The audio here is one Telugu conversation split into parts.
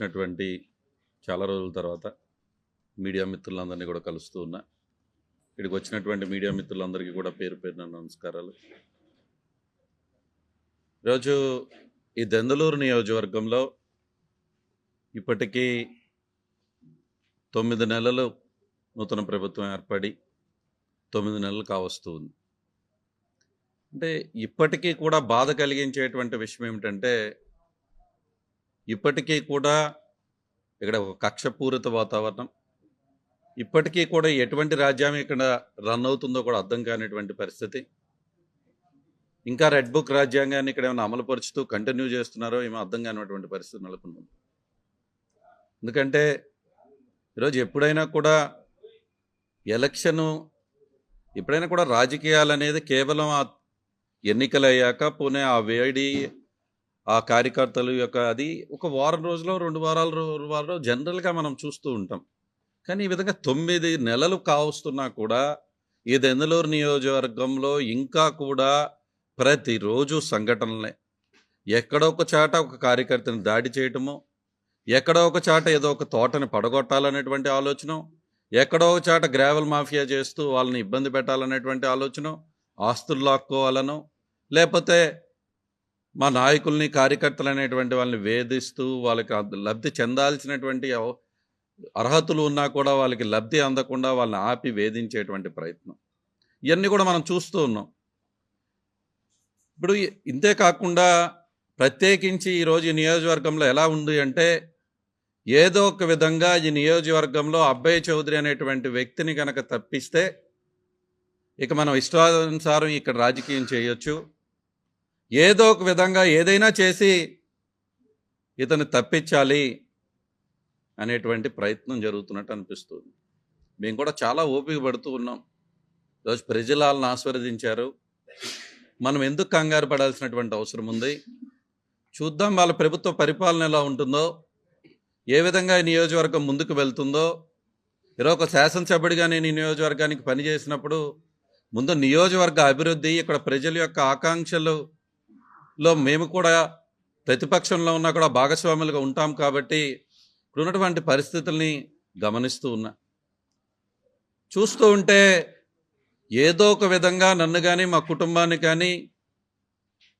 వచ్చినటువంటి చాలా రోజుల తర్వాత మీడియా మిత్రులందరినీ కూడా కలుస్తూ ఉన్నా. ఇక్కడికి వచ్చినటువంటి మీడియా మిత్రులందరికీ కూడా పేరు పేరున నమస్కారాలు. ఈరోజు ఈ దెందులూరు నియోజకవర్గంలో ఇప్పటికీ 9 నెలలు నూతన ప్రభుత్వం ఏర్పడి 9 నెలలు కావస్తూ ఉంది. అంటే ఇప్పటికీ కూడా బాధ కలిగించేటువంటి విషయం ఏమిటంటే, ఇప్పటికీ కూడా ఇక్కడ ఒక కక్షపూరిత వాతావరణం, ఇప్పటికీ కూడా ఎటువంటి రాజ్యాంగం ఇక్కడ రన్ అవుతుందో కూడా అర్థం కానిటువంటి పరిస్థితి. ఇంకా రెడ్ బుక్ రాజ్యాంగాన్ని ఇక్కడ ఏమైనా అమలుపరుచుతూ కంటిన్యూ చేస్తున్నారో ఏమో అర్థం కానిటువంటి పరిస్థితి నెలకొంది. ఎందుకంటే ఈరోజు ఎప్పుడైనా కూడా ఎలక్షను, ఎప్పుడైనా కూడా రాజకీయాలు అనేది కేవలం ఆ ఎన్నికలు అయ్యాక పోనీ ఆ వేడి ఆ కార్యకర్తలు యొక్క అది ఒక వారం రోజులో 2 వారాలు జనరల్గా మనం చూస్తూ ఉంటాం. కానీ ఈ విధంగా 9 నెలలు కావస్తున్నా కూడా ఈ దెందులూరు నియోజకవర్గంలో ఇంకా కూడా ప్రతిరోజు సంఘటనలే. ఎక్కడో ఒక చాట ఒక కార్యకర్తని దాడి చేయటము, ఎక్కడో ఒక చాట ఏదో ఒక తోటని పడగొట్టాలనేటువంటి ఆలోచన, ఎక్కడో ఒక చాట గ్రావెల్ మాఫియా చేస్తూ వాళ్ళని ఇబ్బంది పెట్టాలనేటువంటి ఆలోచన, ఆస్తులు లాక్కోవాలను, లేకపోతే మా నాయకుల్ని కార్యకర్తలు అనేటువంటి వాళ్ళని వేధిస్తూ వాళ్ళకి లబ్ధి చెందాల్సినటువంటి అర్హతలు ఉన్నా కూడా వాళ్ళకి లబ్ధి అందకుండా వాళ్ళని ఆపి వేధించేటువంటి ప్రయత్నం, ఇవన్నీ కూడా మనం చూస్తూ ఉన్నాం. ఇప్పుడు ఇంతే కాకుండా ప్రత్యేకించి ఈరోజు ఈ నియోజకవర్గంలో ఎలా ఉంది అంటే, ఏదో ఒక విధంగా ఈ నియోజకవర్గంలో అబ్బయ్య చౌదరి అనేటువంటి వ్యక్తిని కనుక తప్పిస్తే ఇక మనం ఇష్టానుసారం ఇక్కడ రాజకీయం చేయొచ్చు, ఏదో ఒక విధంగా ఏదైనా చేసి ఇతను తప్పించాలి అనేటువంటి ప్రయత్నం జరుగుతున్నట్టు అనిపిస్తుంది. మేము కూడా చాలా ఓపిక పడుతూ ఉన్నాం. ఈరోజు ప్రజలు వాళ్ళని ఆశీర్వదించారు, మనం ఎందుకు కంగారు పడాల్సినటువంటి అవసరం ఉంది? చూద్దాం వాళ్ళ ప్రభుత్వ పరిపాలన ఎలా ఉంటుందో, ఏ విధంగా ఈ నియోజకవర్గం ముందుకు వెళ్తుందో. ఈరోజు ఒక శాసనసభ్యుడిగా నేను ఈ నియోజకవర్గానికి పనిచేసినప్పుడు ముందు నియోజకవర్గ అభివృద్ధి, ఇక్కడ ప్రజల యొక్క ఆకాంక్షలలో మేము కూడా ప్రతిపక్షంలో ఉన్నా కూడా భాగస్వాములుగా ఉంటాం కాబట్టి ఇప్పుడు ఉన్నటువంటి పరిస్థితుల్ని గమనిస్తూ ఉన్నా. చూస్తూ ఉంటే ఏదో ఒక విధంగా నన్ను కానీ మా కుటుంబాన్ని కానీ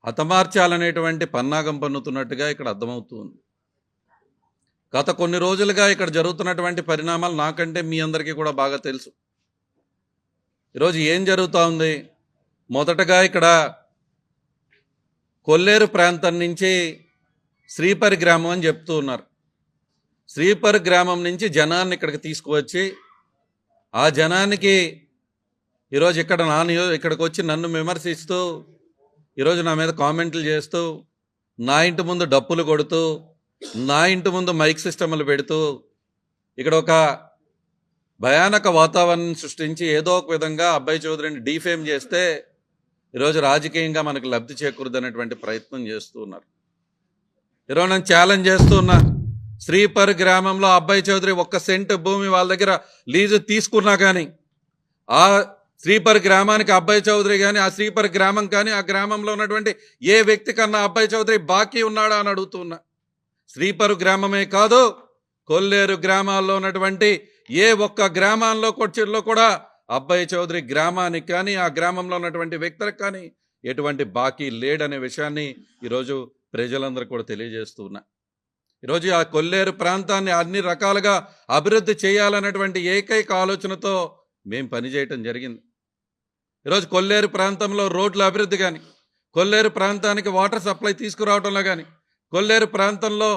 హతమార్చాలనేటువంటి పన్నాగం పన్నుతున్నట్టుగా ఇక్కడ అర్థమవుతుంది. గత కొన్ని రోజులుగా ఇక్కడ జరుగుతున్నటువంటి పరిణామాలు నాకంటే మీ అందరికీ కూడా బాగా తెలుసు. ఈరోజు ఏం జరుగుతూ ఉంది? మొదటగా ఇక్కడ కొల్లేరు ప్రాంతం నుంచి శ్రీపరి గ్రామం అని చెప్తూ ఉన్నారు. శ్రీపరి గ్రామం నుంచి జనాన్ని ఇక్కడికి తీసుకువచ్చి ఆ జనానికి ఈరోజు ఇక్కడికి వచ్చి నన్ను విమర్శిస్తూ, ఈరోజు నా మీద కామెంట్లు చేస్తూ, నా ఇంటి ముందు డప్పులు కొడుతూ, నా ఇంటి ముందు మైక్ సిస్టమ్లు పెడుతూ ఇక్కడ ఒక భయానక వాతావరణం సృష్టించి ఏదో ఒక విధంగా అబ్బయ్య చౌదరిని డీఫేమ్ చేస్తే ఈరోజు రాజకీయంగా మనకు లబ్ధి చేకూరదనేటువంటి ప్రయత్నం చేస్తూ ఉన్నారు. ఈరోజు నేను ఛాలెంజ్ చేస్తూ ఉన్నా, శ్రీపర్ గ్రామంలో అబ్బయ్య చౌదరి 1 సెంటు భూమి వాళ్ళ దగ్గర లీజు తీసుకున్నా కానీ ఆ శ్రీపర్ గ్రామానికి అబ్బయ్య చౌదరి కానీ, ఆ శ్రీపర్ గ్రామం కానీ, ఆ గ్రామంలో ఉన్నటువంటి ఏ వ్యక్తి కన్నా అబ్బయ్య చౌదరి బాకీ ఉన్నాడా అని అడుగుతున్నా. శ్రీపరు గ్రామమే కాదు, కొల్లేరు గ్రామాల్లో ఉన్నటువంటి ఏ ఒక్క గ్రామాల్లో కొచ్చిలో కూడా అబ్బయ్య చౌదరి గ్రామానికి కానీ ఆ గ్రామంలో ఉన్నటువంటి వ్యక్తులకు కానీ ఎటువంటి బాకీ లేడనే విషయాన్ని ఈరోజు ప్రజలందరూ కూడా తెలియజేస్తూ ఉన్నా. ఈరోజు ఆ కొల్లేరు ప్రాంతాన్ని అన్ని రకాలుగా అభివృద్ధి చేయాలన్నటువంటి ఏకైక ఆలోచనతో మేము పనిచేయటం జరిగింది. ఈరోజు కొల్లేరు ప్రాంతంలో రోడ్ల అభివృద్ధి కానీ, కొల్లేరు ప్రాంతానికి వాటర్ సప్లై తీసుకురావడంలో కానీ, కొల్లేరు ప్రాంతంలో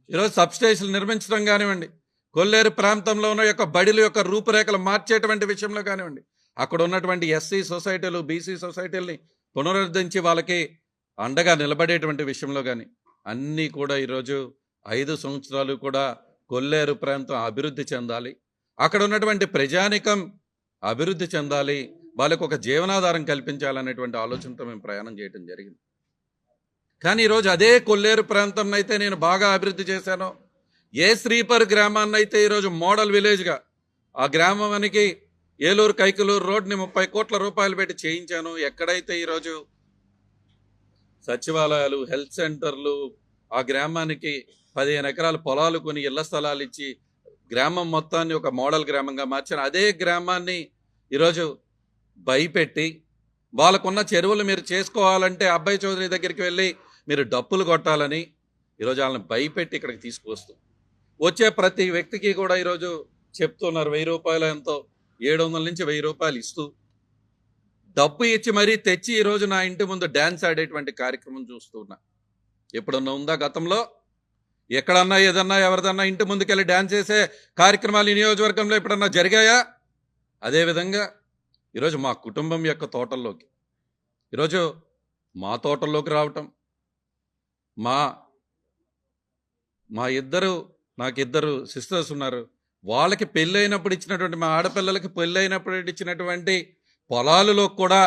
ఈరోజు సబ్స్టేషన్లు నిర్మించడం కానివ్వండి, కొల్లేరు ప్రాంతంలో ఉన్న యొక్క బడిల యొక్క రూపురేఖలు మార్చేటువంటి విషయంలో కానివ్వండి, అక్కడ ఉన్నటువంటి ఎస్సీ సొసైటీలు, బీసీ సొసైటీలని పునరుద్ధరించి వాళ్ళకి అండగా నిలబడేటువంటి విషయంలో కానీ అన్నీ కూడా ఈరోజు 5 సంవత్సరాలు కూడా కొల్లేరు ప్రాంతం అభివృద్ధి చెందాలి, అక్కడ ఉన్నటువంటి ప్రజానికం అభివృద్ధి చెందాలి, వాళ్ళకు ఒక జీవనాధారం కల్పించాలనేటువంటి ఆలోచనతో మేము ప్రయాణం చేయడం జరిగింది. కానీ ఈరోజు అదే కొల్లేరు ప్రాంతం అయితే నేను బాగా అభివృద్ధి చేశాను, ఏ శ్రీపర్ గ్రామాన్ని అయితే ఈరోజు మోడల్ విలేజ్గా ఆ గ్రామానికి ఏలూరు కైకలూరు రోడ్ని 30 కోట్ల రూపాయలు పెట్టి చేయించాను, ఎక్కడైతే ఈరోజు సచివాలయాలు, హెల్త్ సెంటర్లు, ఆ గ్రామానికి 15 ఎకరాల పొలాలు కొని ఇళ్ల స్థలాలు ఇచ్చి గ్రామం మొత్తాన్ని ఒక మోడల్ గ్రామంగా మార్చిన అదే గ్రామాన్ని ఈరోజు భయపెట్టి వాళ్ళకున్న చెరువులు మీరు చేసుకోవాలంటే అబ్బాయి చౌదరి దగ్గరికి వెళ్ళి మీరు డప్పులు కొట్టాలని ఈరోజు వాళ్ళని భయపెట్టి ఇక్కడికి తీసుకువస్తూ వచ్చే ప్రతి వ్యక్తికి కూడా ఈరోజు చెప్తున్నారు 1000 రూపాయలు ఎంతో 700 నుంచి 1000 రూపాయలు ఇస్తూ డబ్బు ఇచ్చి మరీ తెచ్చి ఈరోజు నా ఇంటి ముందు డ్యాన్స్ ఆడేటువంటి కార్యక్రమం చూస్తున్నా. ఎప్పుడన్నా ఉందా గతంలో? ఎక్కడన్నా ఏదన్నా ఎవరిదన్నా ఇంటి ముందుకెళ్ళి డ్యాన్స్ చేసే కార్యక్రమాలు ఈ నియోజకవర్గంలో ఎప్పుడన్నా జరిగాయా? అదేవిధంగా ఈరోజు మా కుటుంబం యొక్క తోటల్లోకి ఈరోజు మా తోటల్లోకి రావటం, నాకు ఇద్దరు సిస్టర్స్ ఉన్నారు, వాళ్ళకి పెళ్ళైనప్పుడు ఇచ్చినటువంటి మా ఆడపిల్లలకి పెళ్ళైనప్పుడు ఇచ్చినటువంటి పొలాలలో కూడా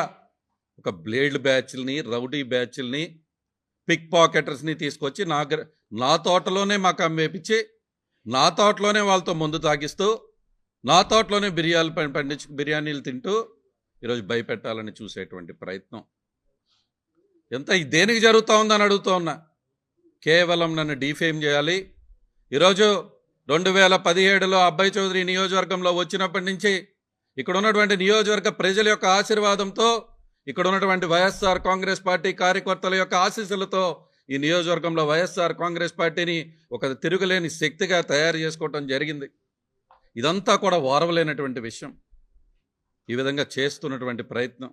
ఒక బ్లేడ్ బ్యాచ్ని, రౌడీ బ్యాచ్ని, పిక్ పాకెటర్స్ని తీసుకొచ్చి నా తోటలోనే మాకు అమ్మేపించి నా తోటలోనే వాళ్ళతో ముందు తాగిస్తూ నా తోటలోనే బిర్యానీలు తింటూ ఈరోజు భయపెట్టాలని చూసేటువంటి ప్రయత్నం ఎంత దేనికి జరుగుతూ ఉందని అడుగుతూ ఉన్నా. కేవలం నన్ను డిఫేమ్ చేయాలి. ఈరోజు 2017లో అబ్బాయి చౌదరి నియోజకవర్గంలో వచ్చినప్పటి నుంచి ఇక్కడ ఉన్నటువంటి నియోజకవర్గ ప్రజల యొక్క ఆశీర్వాదంతో, ఇక్కడ ఉన్నటువంటి వైఎస్ఆర్ కాంగ్రెస్ పార్టీ కార్యకర్తల యొక్క ఆశీస్సులతో ఈ నియోజకవర్గంలో వైఎస్ఆర్ కాంగ్రెస్ పార్టీని ఒక తిరుగులేని శక్తిగా తయారు చేసుకోవటం జరిగింది. ఇదంతా కూడా ఓర్వలేనటువంటి విషయం. ఈ విధంగా చేస్తున్నటువంటి ప్రయత్నం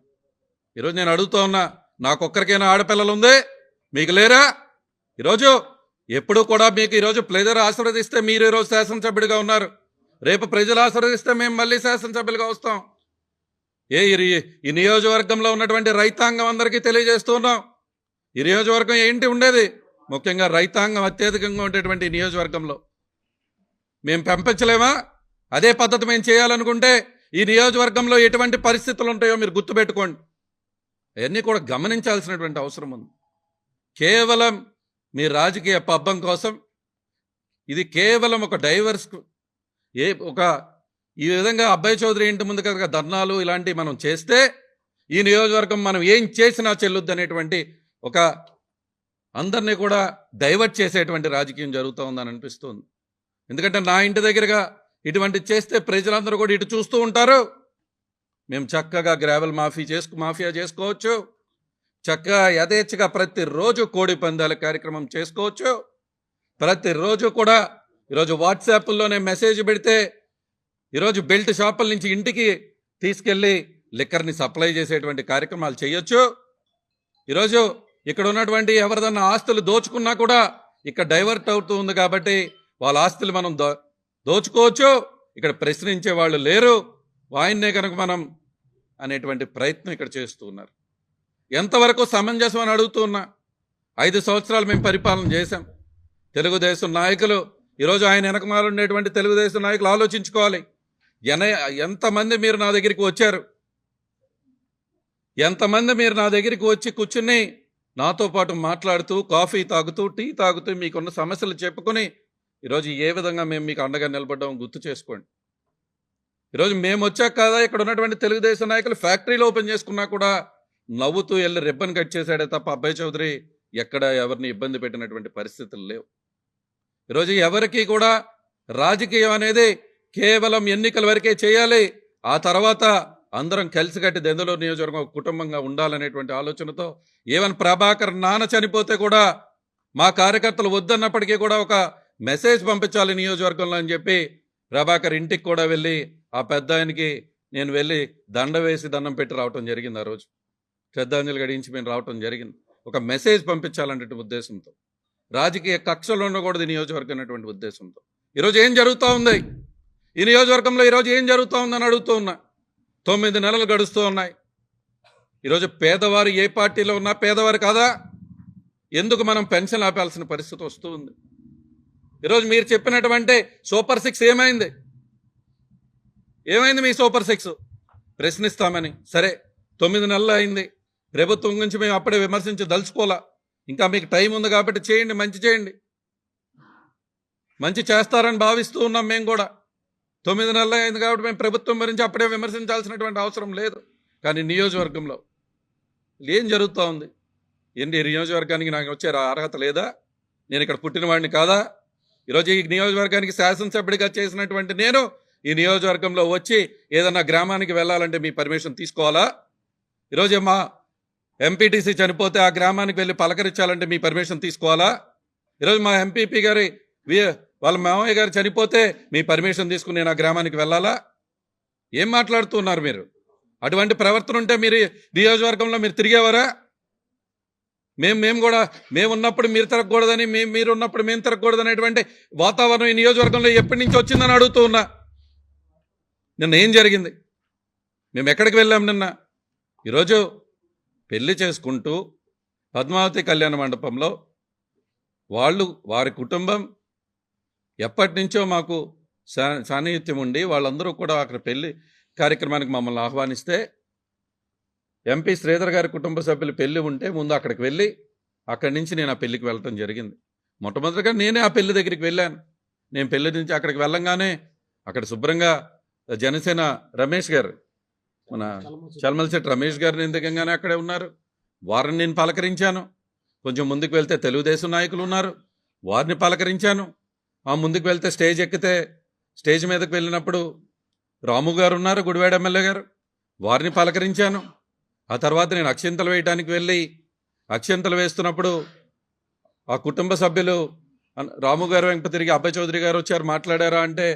ఈరోజు నేను అడుగుతూ ఉన్నా, నాకొక్కరికైనా ఆడపిల్లలు ఉందే, మీకు లేరా? ఈరోజు ఎప్పుడు కూడా మీకు ఈరోజు ప్రజలు ఆశీర్వదిస్తే మీరు ఈరోజు శాసనసభ్యుడిగా ఉన్నారు, రేపు ప్రజలు ఆశీర్వదిస్తే మేము మళ్ళీ శాసనసభ్యులుగా వస్తాం. ఈ నియోజకవర్గంలో ఉన్నటువంటి రైతాంగం అందరికీ తెలియజేస్తున్నాం. ఈ నియోజకవర్గం ఏంటి ఉండేది? ముఖ్యంగా రైతాంగం అత్యధికంగా ఉండేటువంటి నియోజకవర్గంలో మేము పెంపించలేమా? అదే పద్ధతి మేము చేయాలనుకుంటే ఈ నియోజకవర్గంలో ఎటువంటి పరిస్థితులు ఉంటాయో మీరు గుర్తుపెట్టుకోండి. అవన్నీ కూడా గమనించాల్సినటువంటి అవసరం ఉంది. కేవలం మీ రాజకీయ పబ్బం కోసం ఇది కేవలం ఒక డైవర్స్ ఈ విధంగా అబ్బాయి చౌదరి ఇంటి ముందు కనుక ధర్నాలు ఇలాంటివి మనం చేస్తే ఈ నియోజకవర్గం మనం ఏం చేసినా చెల్లుద్ది అనేటువంటి ఒక అందరినీ కూడా డైవర్ట్ చేసేటువంటి రాజకీయం జరుగుతూ ఉందని అనిపిస్తుంది. ఎందుకంటే నా ఇంటి దగ్గరగా ఇటువంటి చేస్తే ప్రజలందరూ కూడా ఇటు చూస్తూ ఉంటారు. మేము చక్కగా గ్రావెల్ మాఫియా చేసుకోవచ్చు, చక్కగా యథేచ్ఛగా ప్రతిరోజు కోడి పందాల కార్యక్రమం చేసుకోవచ్చు. ప్రతిరోజు కూడా ఈరోజు వాట్సాప్లోనే మెసేజ్ పెడితే ఈరోజు బెల్ట్ షాపుల నుంచి ఇంటికి తీసుకెళ్ళి లిక్కర్ని సప్లై చేసేటువంటి కార్యక్రమాలు చేయొచ్చు. ఈరోజు ఇక్కడ ఉన్నటువంటి ఎవరిదన్నా ఆస్తులు దోచుకున్నా కూడా ఇక్కడ డైవర్ట్ అవుతూ ఉంది కాబట్టి వాళ్ళ ఆస్తులు మనం దోచుకోవచ్చు. ఇక్కడ ప్రశ్నించే వాళ్ళు లేరు, ఆయన్నే కనుక మనం అనేటువంటి ప్రయత్నం ఇక్కడ చేస్తూ ఉన్నారు. ఎంతవరకు సమంజసం అని అడుగుతూ ఉన్నా. 5 సంవత్సరాలు మేము పరిపాలన చేశాం. తెలుగుదేశం నాయకులు ఈరోజు ఆయన వెనకమాల ఉండేటువంటి తెలుగుదేశం నాయకులు ఆలోచించుకోవాలి. ఎంతమంది మీరు నా దగ్గరికి వచ్చారు, ఎంతమంది మీరు నా దగ్గరికి వచ్చి కూర్చుని నాతో పాటు మాట్లాడుతూ, కాఫీ తాగుతూ, టీ తాగుతూ మీకున్న సమస్యలు చెప్పుకొని ఈరోజు ఏ విధంగా మేము మీకు అండగా నిలబడ్డామో గుర్తు చేసుకోండి. ఈరోజు మేము వచ్చాక కదా ఇక్కడ ఉన్నటువంటి తెలుగుదేశం నాయకులు ఫ్యాక్టరీలు ఓపెన్ చేసుకున్నా కూడా నవ్వుతూ వెళ్ళి రిబ్బన్ కట్ చేశాడే తప్ప అబ్బాయి చౌదరి ఎక్కడ ఎవరిని ఇబ్బంది పెట్టినటువంటి పరిస్థితులు లేవు. ఈరోజు ఎవరికి కూడా రాజకీయం అనేది కేవలం ఎన్నికల వరకే చేయాలి, ఆ తర్వాత అందరం కలిసికట్టి దెందులూరు నియోజకవర్గం ఒక కుటుంబంగా ఉండాలనేటువంటి ఆలోచనతో ఈవెన్ ప్రభాకర్ నాన్న చనిపోతే కూడా మా కార్యకర్తలు వద్దన్నప్పటికీ కూడా ఒక మెసేజ్ పంపించాలి నియోజకవర్గంలో అని చెప్పి ప్రభాకర్ ఇంటికి కూడా వెళ్ళి ఆ పెద్ద ఆయనకి నేను వెళ్ళి దండ వేసి దండం పెట్టి రావటం జరిగింది. ఆ రోజు శ్రద్ధాంజలి గడించి మేము రావటం జరిగింది. ఒక మెసేజ్ పంపించాలనే ఉద్దేశంతో, రాజకీయ కక్షలో ఉండకూడదు నియోజకవర్గం అనేటువంటి ఉద్దేశంతో. ఈరోజు ఏం జరుగుతూ ఉంది ఈ నియోజకవర్గంలో? ఈరోజు ఏం జరుగుతూ ఉందని అడుగుతూ ఉన్నా. 9 నెలలు గడుస్తూ ఉన్నాయి. ఈరోజు పేదవారు ఏ పార్టీలో ఉన్నా పేదవారు కాదా? ఎందుకు మనం పెన్షన్ ఆపాల్సిన పరిస్థితి వస్తూ ఉంది? ఈరోజు మీరు చెప్పినటువంటి సూపర్ 6 ఏమైంది? మీ సూపర్ 6? ప్రశ్నిస్తామని సరే 9 నెలలు అయింది. ప్రభుత్వం గురించి మేము అప్పుడే దలుచుకోవాలా. ఇంకా మీకు టైం ఉంది కాబట్టి చేయండి, మంచి చేయండి, మంచి చేస్తారని భావిస్తూ ఉన్నాం మేము కూడా. 9 నెలలు అయింది కాబట్టి మేము ప్రభుత్వం గురించి అప్పుడే విమర్శించాల్సినటువంటి అవసరం లేదు. కానీ నియోజకవర్గంలో ఏం జరుగుతూ ఉంది? ఏంటి నియోజకవర్గానికి నాకు వచ్చే అర్హత లేదా? నేను ఇక్కడ పుట్టినవాడిని కాదా? ఈరోజు ఈ నియోజకవర్గానికి శాసనసభ్యుడిగా చేసినటువంటి నేను ఈ నియోజకవర్గంలో వచ్చి ఏదన్నా గ్రామానికి వెళ్ళాలంటే మీ పర్మిషన్ తీసుకోవాలా? ఈరోజు మా ఎంపీటీసీ చనిపోతే ఆ గ్రామానికి వెళ్ళి పలకరించాలంటే మీ పర్మిషన్ తీసుకోవాలా? ఈరోజు మా ఎంపీపీ గారి వాళ్ళ మామయ్య గారు చనిపోతే మీ పర్మిషన్ తీసుకుని నేను ఆ గ్రామానికి వెళ్ళాలా? ఏం మాట్లాడుతున్నారు మీరు? అటువంటి ప్రవర్తన ఉంటే మీరు నియోజకవర్గంలో మీరు తిరిగేవారా? మేము కూడా మేము ఉన్నప్పుడు మీరు తిరగకూడదని, మీరు ఉన్నప్పుడు మేము తిరగకూడదు అనేటువంటి వాతావరణం ఈ నియోజకవర్గంలో ఎప్పటి నుంచి వచ్చిందని అడుగుతూ ఉన్నా. నిన్న ఏం జరిగింది? మేము ఎక్కడికి వెళ్ళాం నిన్న? ఈరోజు పెళ్లి చేసుకుంటూ పద్మావతి కళ్యాణ మండపంలో వారి కుటుంబం ఎప్పటి నుంచో మాకు సాన్నిహిత్యం ఉండి వాళ్ళందరూ కూడా అక్కడ పెళ్లి కార్యక్రమానికి మమ్మల్ని ఆహ్వానిస్తే ఎంపీ శ్రీధర్ గారి కుటుంబ సభ్యులు పెళ్లి ఉంటే ముందు అక్కడికి వెళ్ళి అక్కడి నుంచి నేను ఆ పెళ్లికి వెళ్ళటం జరిగింది. మొట్టమొదటిగా నేనే ఆ పెళ్లి దగ్గరికి వెళ్ళాను. నేను పెళ్లి నుంచి అక్కడికి వెళ్ళంగానే అక్కడ శుభ్రంగా జనసేన రమేష్ గారు, మన చల్మలశెట్టి రమేష్ గారు నిందకంగానే అక్కడే ఉన్నారు. వారిని నేను పలకరించాను. కొంచెం ముందుకు వెళ్తే తెలుగుదేశం నాయకులు ఉన్నారు, వారిని పలకరించాను. ఆ ముందుకు వెళ్తే స్టేజ్ ఎక్కితే స్టేజ్ మీదకి వెళ్ళినప్పుడు రాము గారు ఉన్నారు, గుడివాడ ఎమ్మెల్యే గారు, వారిని పలకరించాను. ఆ తర్వాత నేను అక్షింతలు వేయడానికి వెళ్ళి అక్షింతలు వేస్తున్నప్పుడు ఆ కుటుంబ సభ్యులు రాము గారు వెంట తిరిగి అబ్బాయి చౌదరి గారు వచ్చారు, మాట్లాడారా అంటే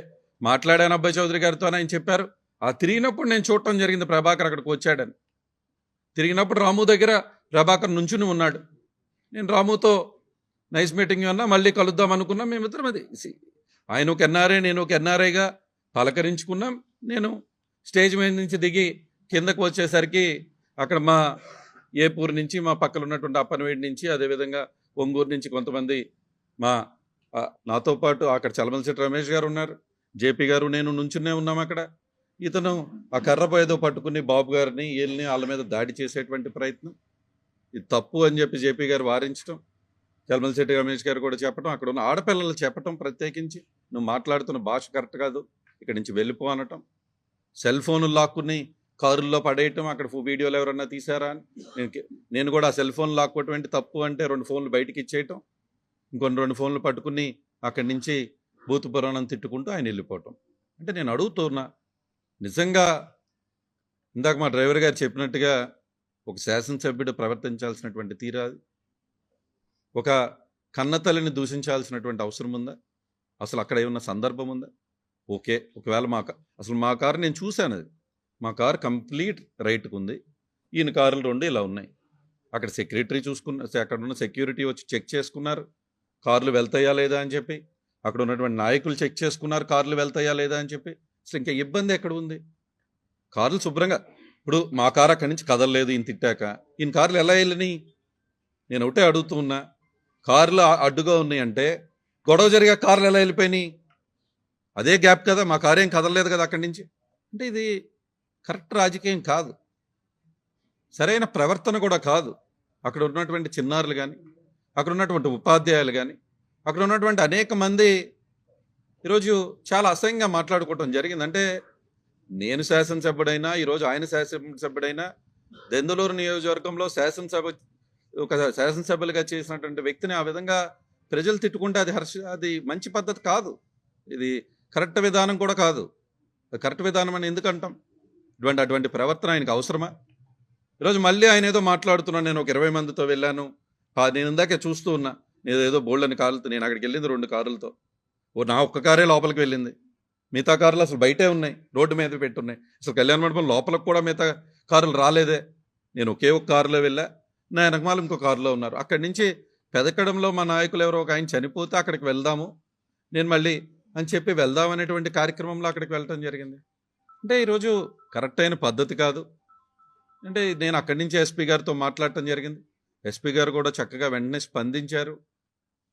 మాట్లాడాను అబ్బాయి చౌదరి గారితో అని ఆయన చెప్పారు. ఆ తిరిగినప్పుడు నేను చూడటం జరిగింది ప్రభాకర్ అక్కడికి వచ్చాడని. తిరిగినప్పుడు రాము దగ్గర ప్రభాకర్ నుంచుని ఉన్నాడు. నేను రాముతో నైస్ మీటింగ్ అన్నా, మళ్ళీ కలుద్దాం అనుకున్నా. మేమిద్దరం అది ఆయన ఒక ఎన్ఆర్ఐ, నేను ఒక ఎన్ఆర్ఐగా పలకరించుకున్నాం. నేను స్టేజ్ మీద నుంచి దిగి కిందకు వచ్చేసరికి అక్కడ మా ఏపూరు నుంచి, మా పక్కన ఉన్నటువంటి అప్పనవేడి నుంచి, అదేవిధంగా ఒంగూరు నుంచి కొంతమంది నాతో పాటు అక్కడ చలమలశెట్టి రమేష్ గారు ఉన్నారు, జేపీ గారు, నేను నుంచునే ఉన్నాం అక్కడ. ఇతను ఆ కర్రపై ఏదో పట్టుకుని బాబు గారిని వీళ్ళని వాళ్ళ మీద దాడి చేసేటువంటి ప్రయత్నం, ఇది తప్పు అని చెప్పి జేపీ గారు వారించడం, చలమలశెట్టి రమేష్ గారు కూడా చెప్పడం, అక్కడ ఉన్న ఆడపిల్లలు చెప్పటం, ప్రత్యేకించి నువ్వు మాట్లాడుతున్న భాష కరెక్ట్ కాదు, ఇక్కడి నుంచి వెళ్ళిపో అనటం, సెల్ ఫోన్లు లాక్కుని కారుల్లో పడేయటం, అక్కడ వీడియోలు ఎవరన్నా తీసారా అని. నేను కూడా ఆ సెల్ ఫోన్ లాక్కోవటం తప్పు అంటే 2 ఫోన్లు బయటికి ఇచ్చేయటం, ఇంకొన్ని 2 ఫోన్లు పట్టుకుని అక్కడి నుంచి బూతు పురాణం తిట్టుకుంటూ ఆయన వెళ్ళిపోవటం. అంటే నేను అడుగుతున్నా, నిజంగా ఇందాక మా డ్రైవర్ గారు చెప్పినట్టుగా ఒక శాసనసభ్యుడు ప్రవర్తించాల్సినటువంటి తీరాది, ఒక కన్నతల్లిని దూషించాల్సినటువంటి అవసరం ఉందా? అసలు అక్కడ ఏమన్నా సందర్భం ఉందా? ఓకే, ఒకవేళ అసలు మా కారు నేను చూశాను, అది మా కారు కంప్లీట్ రైట్కు ఉంది, ఈయన కారులు 2 ఇలా ఉన్నాయి. అక్కడ సెక్రటరీ అక్కడ ఉన్న సెక్యూరిటీ వచ్చి చెక్ చేసుకున్నారు కార్లు వెళ్తాయా లేదా అని చెప్పి, అక్కడ ఉన్నటువంటి నాయకులు చెక్ చేసుకున్నారు కార్లు వెళ్తాయా లేదా అని చెప్పి. అసలు ఇంకా ఇబ్బంది ఎక్కడ ఉంది? కార్లు శుభ్రంగా, ఇప్పుడు మా కారు అక్కడి నుంచి కదలలేదు ఈయన తిట్టాక, ఈయన కార్లు ఎలా వెళ్ళినాయి? నేను ఒకటే అడుగుతూ ఉన్నా, కార్లు అడ్డుగా ఉన్నాయి అంటే గొడవ జరిగే కార్లు ఎలా వెళ్ళిపోయినాయి? అదే గ్యాప్ కదా, మా కారు ఏం కదలలేదు కదా అక్కడి నుంచి. అంటే ఇది కరెక్ట్ రాజకీయం కాదు, సరైన ప్రవర్తన కూడా కాదు. అక్కడ ఉన్నటువంటి చిన్నారులు కానీ, అక్కడ ఉన్నటువంటి ఉపాధ్యాయులు కానీ, అక్కడ ఉన్నటువంటి అనేక మంది ఈరోజు చాలా అసహ్యంగా మాట్లాడుకోవటం జరిగింది. అంటే నేను శాసనసభ్యుడైనా, ఈరోజు ఆయన శాసనసభ్యుడైనా, దెందులూరు నియోజకవర్గంలో శాసనసభ్యులుగా చేసినటువంటి వ్యక్తిని ఆ విధంగా ప్రజలు తిట్టుకుంటే అది మంచి పద్ధతి కాదు, ఇది కరెక్ట్ విధానం కూడా కాదు. కరెక్ట్ విధానం అని ఎందుకంటాం? అటువంటి ప్రవర్తన ఆయనకు అవసరమా? ఈరోజు మళ్ళీ ఆయన ఏదో మాట్లాడుతున్నాను, నేను ఒక 20 మందితో వెళ్ళాను, నేను ఇందాకే చూస్తూ ఉన్నా, నేను ఏదో బోల్డని కారులతో, నేను అక్కడికి వెళ్ళింది 2 కారులతో, నా ఒక్క కారే లోపలికి వెళ్ళింది, మిగతా కార్లు అసలు బయటే ఉన్నాయి, రోడ్డు మీద పెట్టున్నాయి. అసలు కళ్యాణ మండపం లోపలికి కూడా మిగతా కారులు రాలేదే. నేను ఒకే ఒక కారులో వెళ్ళా, నా వెనకమాల ఇంకో కారులో ఉన్నారు. అక్కడి నుంచి పెదకడంలో మా నాయకులు ఎవరో ఒక ఆయన చనిపోతే అక్కడికి వెళ్దాము, నేను మళ్ళీ అని చెప్పి వెళ్దాం అనేటువంటి కార్యక్రమంలో అక్కడికి వెళ్ళటం జరిగింది. అంటే ఈరోజు కరెక్ట్ అయిన పద్ధతి కాదు. అంటే నేను అక్కడి నుంచి ఎస్పీ గారితో మాట్లాడటం జరిగింది, ఎస్పీ గారు కూడా చక్కగా వెంటనే స్పందించారు.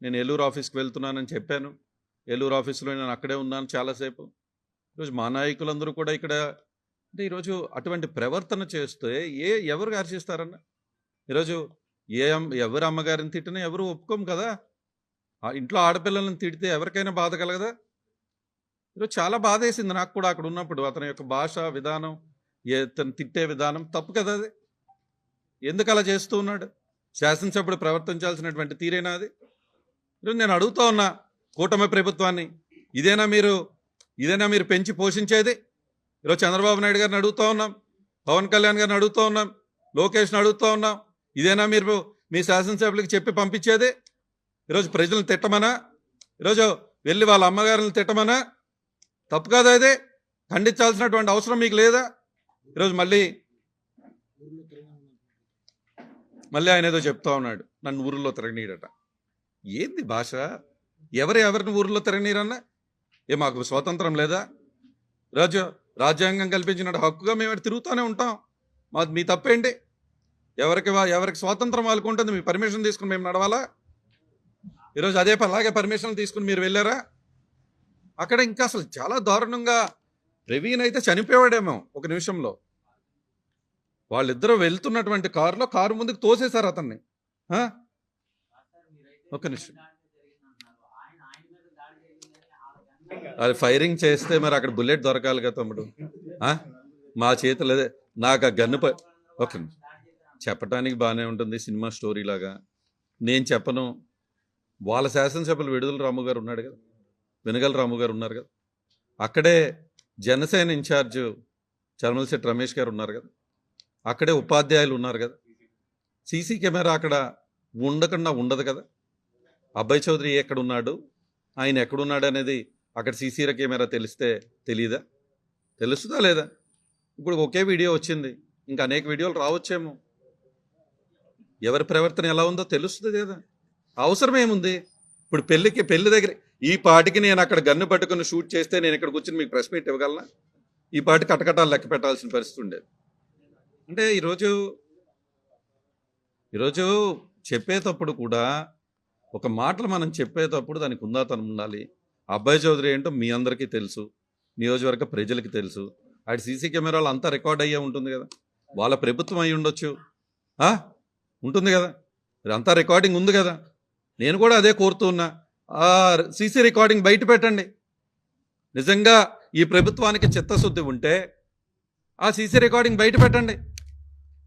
నేను ఏలూరు ఆఫీస్కి వెళ్తున్నానని చెప్పాను, ఏలూరు ఆఫీసులో నేను అక్కడే ఉన్నాను చాలాసేపు. ఈరోజు మా నాయకులందరూ కూడా ఇక్కడ, అంటే ఈరోజు అటువంటి ప్రవర్తన చేస్తే ఎవరు హర్షిస్తారన్న? ఈరోజు ఎవరు అమ్మగారిని తిట్టినా ఎవరు ఒప్పుకోం కదా. ఇంట్లో ఆడపిల్లలను తిడితే ఎవరికైనా బాధ కలగదా? ఈరోజు చాలా బాధ వేసింది నాకు కూడా అక్కడ ఉన్నప్పుడు. అతని యొక్క భాష విధానం, తను తిట్టే విధానం తప్పు కదా అది. ఎందుకు అలా చేస్తూ ఉన్నాడు? శాసనసభ్యుడు ప్రవర్తించాల్సినటువంటి తీరేనా అది? ఈరోజు నేను అడుగుతూ ఉన్నా, కూటమి ప్రభుత్వాన్ని. ఇదేనా మీరు పెంచి పోషించేది? ఈరోజు చంద్రబాబు నాయుడు గారిని అడుగుతూ ఉన్నాం, పవన్ కళ్యాణ్ గారిని అడుగుతూ ఉన్నాం, లోకేష్ని అడుగుతూ ఉన్నాం. ఇదేనా మీరు మీ శాసనసభ్యులకి చెప్పి పంపించేది? ఈరోజు ప్రజలను తిట్టమనా? ఈరోజు వెళ్ళి వాళ్ళ అమ్మగారులను తిట్టమనా? తప్పు కాదా? ఇదే ఖండించాల్సినటువంటి అవసరం మీకు లేదా? ఈరోజు మళ్ళీ ఆయన ఏదో చెప్తా ఉన్నాడు, నన్ను ఊరిలో తిరగనీయడట. ఏంది భాష? ఎవరిని ఊరిలో తిరగనీరన్నా? మాకు స్వాతంత్రం లేదా? రాజ్యాంగం కల్పించిన హక్కుగా మేము తిరుగుతూనే ఉంటాం. మీ తప్పేంటి? ఎవరికి స్వాతంత్రం వాళ్ళకు ఉంటుంది. మీ పర్మిషన్ తీసుకుని మేము నడవాలా? ఈరోజు అలాగే పర్మిషన్ తీసుకుని మీరు వెళ్ళారా? అక్కడ ఇంకా అసలు చాలా దారుణంగా ప్రవీణ్ అయితే చనిపోయాడేమో ఒక నిమిషంలో. వాళ్ళిద్దరూ వెళ్తున్నటువంటి కారు ముందుకు తోసేశారు అతన్ని. ఒక నిమిషం, అది ఫైరింగ్ చేస్తే మరి అక్కడ బుల్లెట్ దొరకాలి కదా తమ్ముడు. మా చేతులు నాకు ఆ గన్ను ఒక నిమిషం, చెప్పడానికి బాగానే ఉంటుంది సినిమా స్టోరీ లాగా. నేను చెప్పను. వాళ్ళ శాసనసభ్యులు విడుదల రాము గారు ఉన్నాడు కదా, వెనుగల రాము గారు ఉన్నారు కదా, అక్కడే జనసేన ఇన్ఛార్జ్ చర్మలశెట్టి రమేష్ గారు ఉన్నారు కదా, అక్కడే ఉపాధ్యాయులు ఉన్నారు కదా. సీసీ కెమెరా అక్కడ ఉండకుండా ఉండదు కదా. అబ్బాయి చౌదరి ఎక్కడున్నాడు, ఆయన ఎక్కడున్నాడు అనేది అక్కడ సీసీ కెమెరా తెలిస్తే తెలియదా? తెలుస్తుందా లేదా? ఇప్పుడు ఒకే వీడియో వచ్చింది, ఇంకా అనేక వీడియోలు రావచ్చేమో. ఎవరి ప్రవర్తన ఎలా ఉందో తెలుస్తుంది కదా. అవసరం ఏముంది? ఇప్పుడు పెళ్లి దగ్గర ఈ పాటికి నేను అక్కడ గన్ను పట్టుకుని షూట్ చేస్తే నేను ఇక్కడ కూర్చొని మీకు ప్రెస్ మీట్ ఇవ్వగలనా? ఈ పాటి కటకటాలు లెక్క పెట్టాల్సిన పరిస్థితి ఉండేది. అంటే ఈరోజు చెప్పేటప్పుడు కూడా ఒక మాటలు మనం చెప్పేటప్పుడు దానికి ఉందాతనం ఉండాలి. అబ్బాయి చౌదరి ఏంటో మీ అందరికీ తెలుసు, నియోజకవర్గ ప్రజలకి తెలుసు. ఆడి సీసీ కెమెరాలు అంతా రికార్డ్ అయ్యే ఉంటుంది కదా. వాళ్ళ ప్రభుత్వం అయి ఉండొచ్చు, ఉంటుంది కదా, అంతా రికార్డింగ్ ఉంది కదా. నేను కూడా అదే కోరుతూ ఉన్నా, ఆ సీసీ రికార్డింగ్ బయట పెట్టండి. నిజంగా ఈ ప్రభుత్వానికి చిత్తశుద్ధి ఉంటే ఆ సీసీ రికార్డింగ్ బయట పెట్టండి.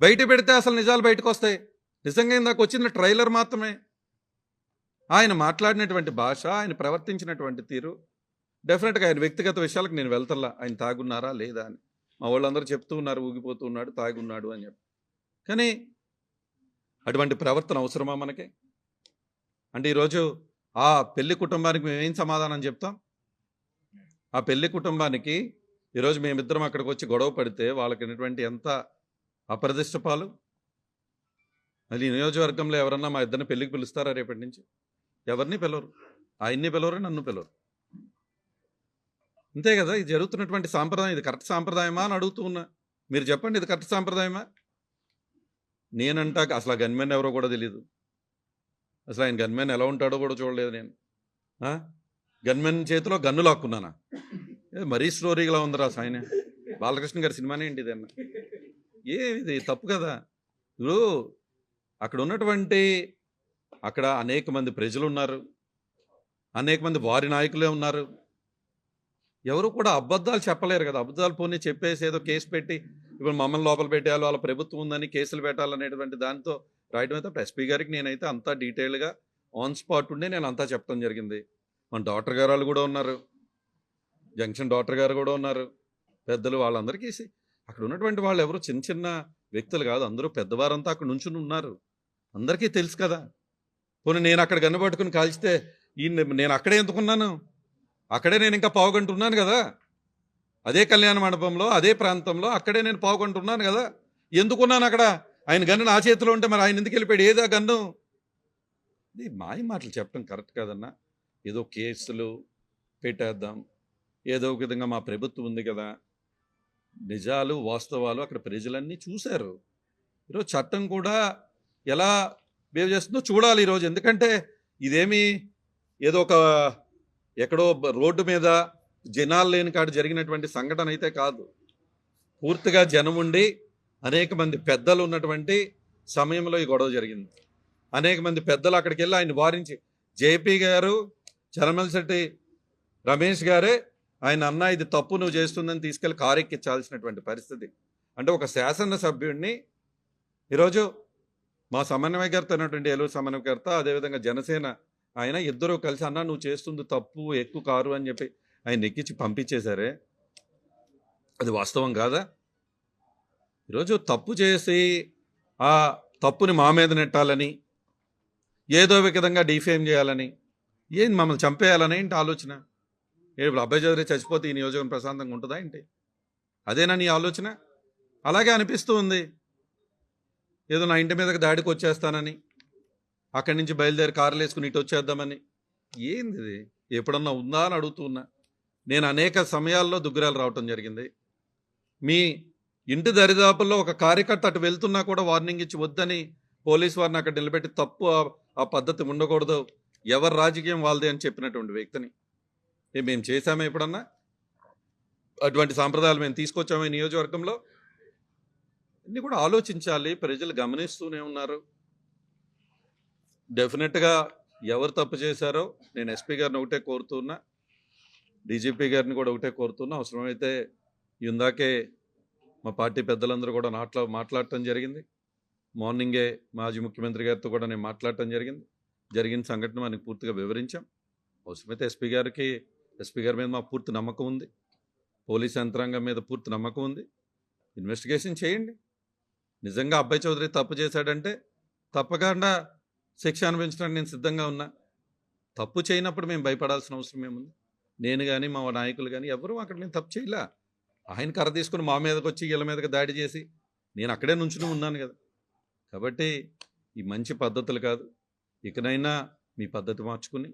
బయట పెడితే అసలు నిజాలు బయటకు వస్తాయి. నిజంగా ఇందాక వచ్చిన ట్రైలర్ మాత్రమే. ఆయన మాట్లాడినటువంటి భాష, ఆయన ప్రవర్తించినటువంటి తీరు, డెఫినెట్గా ఆయన వ్యక్తిగత విషయాలకు నేను వెళ్తల్లా. ఆయన తాగున్నారా లేదా అని మా వాళ్ళందరూ చెప్తూ ఉన్నారు, ఊగిపోతూ ఉన్నాడు, తాగున్నాడు అని చెప్పి. కానీ అటువంటి ప్రవర్తన అవసరమా మనకి? అంటే ఈరోజు ఆ పెళ్లి కుటుంబానికి మేమేం సమాధానం చెప్తాం? ఆ పెళ్లి కుటుంబానికి ఈరోజు మేమిద్దరం అక్కడికి వచ్చి గొడవ పడితే వాళ్ళకి ఎంత అప్రదిష్ట పాలు. మళ్ళీ నియోజకవర్గంలో ఎవరన్నా మా ఇద్దరిని పెళ్లికి పిలుస్తారా రేపటి నుంచి? ఎవరిని పిలవరు. ఆయన్ని పిలవరు, నన్ను పిలవరు. అంతే కదా. ఇది జరుగుతున్నటువంటి సాంప్రదాయం, ఇది కరెక్ట్ సాంప్రదాయమా అని అడుగుతూ ఉన్నా. మీరు చెప్పండి, ఇది కరెక్ట్ సాంప్రదాయమా? నేనంటా అసలు ఆ గన్మెన్ ఎవరో కూడా తెలియదు. అసలు ఆయన గన్మెన్ ఎలా ఉంటాడో కూడా చూడలేదు నేను. గన్మెన్ చేతిలో గన్ను లాక్కున్నానా? మరీ స్టోరీగా ఉందిరా ఆయన. బాలకృష్ణ గారి సినిమానే ఏంటి ఇదన్నా? ఇది తప్పు కదా. ఇప్పుడు అక్కడ అనేక మంది ప్రజలు ఉన్నారు, అనేక మంది వారి నాయకులే ఉన్నారు. ఎవరు కూడా అబద్ధాలు చెప్పలేరు కదా. అబద్ధాలు పోనీ చెప్పేసి ఏదో కేసు పెట్టి ఇప్పుడు మమ్మల్ని లోపల పెట్టాలి, వాళ్ళ ప్రభుత్వం ఉందని కేసులు పెట్టాలనేటువంటి దాంతో రాయడం అయితే ఎస్పీ గారికి నేనైతే అంతా డీటెయిల్గా ఆన్ స్పాట్ ఉండే నేను అంతా చెప్పడం జరిగింది. మన డాక్టర్ గారు వాళ్ళు కూడా ఉన్నారు, జంక్షన్ డాక్టర్ గారు కూడా ఉన్నారు, పెద్దలు. వాళ్ళందరికీ అక్కడ ఉన్నటువంటి వాళ్ళు ఎవరు చిన్న చిన్న వ్యక్తులు కాదు, అందరూ పెద్దవారంతా అక్కడ నుంచుని ఉన్నారు. అందరికీ తెలుసు కదా. పోనీ నేను అక్కడ గన్ను పట్టుకుని కాల్చితే నేను అక్కడే ఎందుకున్నాను? అక్కడే నేను ఇంకా పావుగంటున్నాను కదా. అదే కళ్యాణ మండపంలో, అదే ప్రాంతంలో అక్కడే నేను పావుగంటున్నాను కదా. ఎందుకున్నాను అక్కడ? ఆయన గన్ను నా చేతిలో ఉంటే మరి ఆయన ఎందుకు వెళ్ళిపోయాడు? ఏదా గన్ను? ఇది మాయ మాటలు చెప్పడం కరెక్ట్ కాదన్నా. ఏదో కేసులు పెట్టేద్దాం, ఏదో ఒక విధంగా మా ప్రభుత్వం ఉంది కదా. నిజాలు వాస్తవాలు అక్కడ ప్రజలన్నీ చూశారు. ఈరోజు చట్టం కూడా ఎలా బిహేవ్ చేస్తుందో చూడాలి ఈరోజు. ఎందుకంటే ఇదేమి ఏదో ఒక ఎక్కడో రోడ్డు మీద జనాలు లేని కాడ జరిగినటువంటి సంఘటన అయితే కాదు. పూర్తిగా జనం ఉండి అనేక మంది పెద్దలు ఉన్నటువంటి సమయంలో ఈ గొడవ జరిగింది. అనేక మంది పెద్దలు అక్కడికి వెళ్ళి ఆయన వారించి, జేపీ గారు, చలమలశెట్టి రమేష్ గారే ఆయన అన్న ఇది తప్పు నువ్వు చేస్తుందని తీసుకెళ్ళి కారెక్కించాల్సినటువంటి పరిస్థితి. అంటే ఒక శాసనసభ్యుడిని ఈరోజు మా సమన్వయకర్త అయినటువంటి ఏలూరు సమన్వయకర్త, అదేవిధంగా జనసేన ఆయన ఇద్దరు కలిసి అన్న నువ్వు చేస్తుంది తప్పు ఎక్కువ కారు అని చెప్పి ఆయన ఎక్కించి పంపించేశారే, అది వాస్తవం కాదా? ఈరోజు తప్పు చేసి ఆ తప్పుని మా మీద నెట్టాలని, ఏదో ఒక విధంగా డిఫేమ్ చేయాలని, ఏంటి మమ్మల్ని చంపేయాలని ఏంటి ఆలోచన? ఇప్పుడు అబ్బాయి చౌదరి చచ్చిపోతే ఈ నియోజకవర్గం ప్రశాంతంగా ఉంటుందా ఏంటి? అదేనా నీ ఆలోచన? అలాగే అనిపిస్తూ ఉంది. ఏదో నా ఇంటి మీదకి దాడికి వచ్చేస్తానని, అక్కడి నుంచి బయలుదేరి కార్లు వేసుకుని ఇటు వచ్చేద్దామని. ఏంది ఇది? ఎప్పుడన్నా ఉందా అని అడుగుతున్నా. నేను అనేక సమయాల్లో దుగ్గురాలు రావటం జరిగింది. మీ ఇంటి దరిదాపుల్లో ఒక కార్యకర్త అటు వెళ్తున్నా కూడా వార్నింగ్ ఇచ్చి వద్దని పోలీసు వారిని అక్కడ నిలబెట్టి తప్పు ఆ పద్ధతి ఉండకూడదు, ఎవరి రాజకీయం వాళ్ళదే అని చెప్పినటువంటి వ్యక్తిని మేము చేశామే ఎప్పుడన్నా? అటువంటి సాంప్రదాయాలు మేము తీసుకొచ్చాము ఈ నియోజకవర్గంలో? ఇన్ని కూడా ఆలోచించాలి. ప్రజలు గమనిస్తూనే ఉన్నారు. డెఫినెట్గా ఎవరు తప్పు చేశారో నేను ఎస్పీ గారిని ఒకటే కోరుతున్నా, డీజీపీ గారిని కూడా ఒకటే కోరుతున్నా. అవసరమైతే ఇందాకే మా పార్టీ పెద్దలందరూ కూడా మాట్లాడటం జరిగింది. మార్నింగే మాజీ ముఖ్యమంత్రి గారితో కూడా నేను మాట్లాడటం జరిగిన సంఘటన మనకి పూర్తిగా వివరించాం. అవసరమైతే ఎస్పీ గారి మీద మా పూర్తి నమ్మకం ఉంది, పోలీస్ యంత్రాంగం మీద పూర్తి నమ్మకం ఉంది. ఇన్వెస్టిగేషన్ చేయండి. నిజంగా అబ్బాయి చౌదరి తప్పు చేశాడంటే తప్పకుండా శిక్ష అనుభవించడానికి నేను సిద్ధంగా ఉన్నా. తప్పు చేయనప్పుడు మేము భయపడాల్సిన అవసరం ఏముంది? నేను కానీ మా నాయకులు కానీ ఎవరూ అక్కడ నేను తప్పు చేయలే. ఆయన కర్ర తీసుకుని మా మీదకి వచ్చి వీళ్ళ మీదకి దాడి చేసి నేను అక్కడే నుంచుని ఉన్నాను కదా. కాబట్టి ఈ మంచి పద్ధతులు కాదు. ఇకనైనా మీ పద్ధతి మార్చుకుని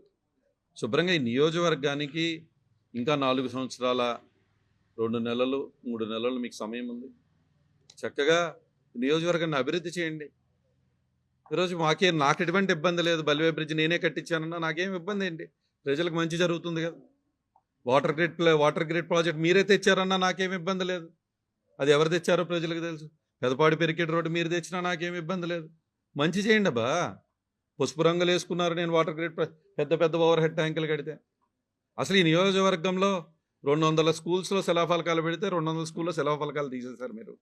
శుభ్రంగా ఈ నియోజకవర్గానికి ఇంకా 4 సంవత్సరాల 2 నెలలు 3 నెలలు మీకు సమయం ఉంది. చక్కగా నియోజకవర్గాన్ని అభివృద్ధి చేయండి. ఈరోజు నాకు ఎటువంటి ఇబ్బంది లేదు. బల్వే బ్రిడ్జ్ నేనే కట్టించానన్నా నాకేం ఇబ్బంది ఏంటి? ప్రజలకు మంచి జరుగుతుంది కదా. వాటర్ గ్రిడ్ ప్రాజెక్ట్ మీరే తెచ్చారన్నా నాకేం ఇబ్బంది లేదు. అది ఎవరు తెచ్చారో ప్రజలకు తెలుసు. పెదపాడి పెరికెట్ రోడ్డు మీరు తెచ్చినా నాకేం ఇబ్బంది లేదు. మంచి చేయండి అబ్బా. పసుపు రంగులు వేసుకున్నారు. నేను వాటర్ గ్రిడ్ పెద్ద ఓవర్ హెడ్ ట్యాంకులు కడితే అసలు ఈ నియోజకవర్గంలో 200 స్కూల్స్లో శిలాఫలకాలు పెడితే 200 స్కూల్లో శిలాఫలకాలు తీసేశారు మీరు.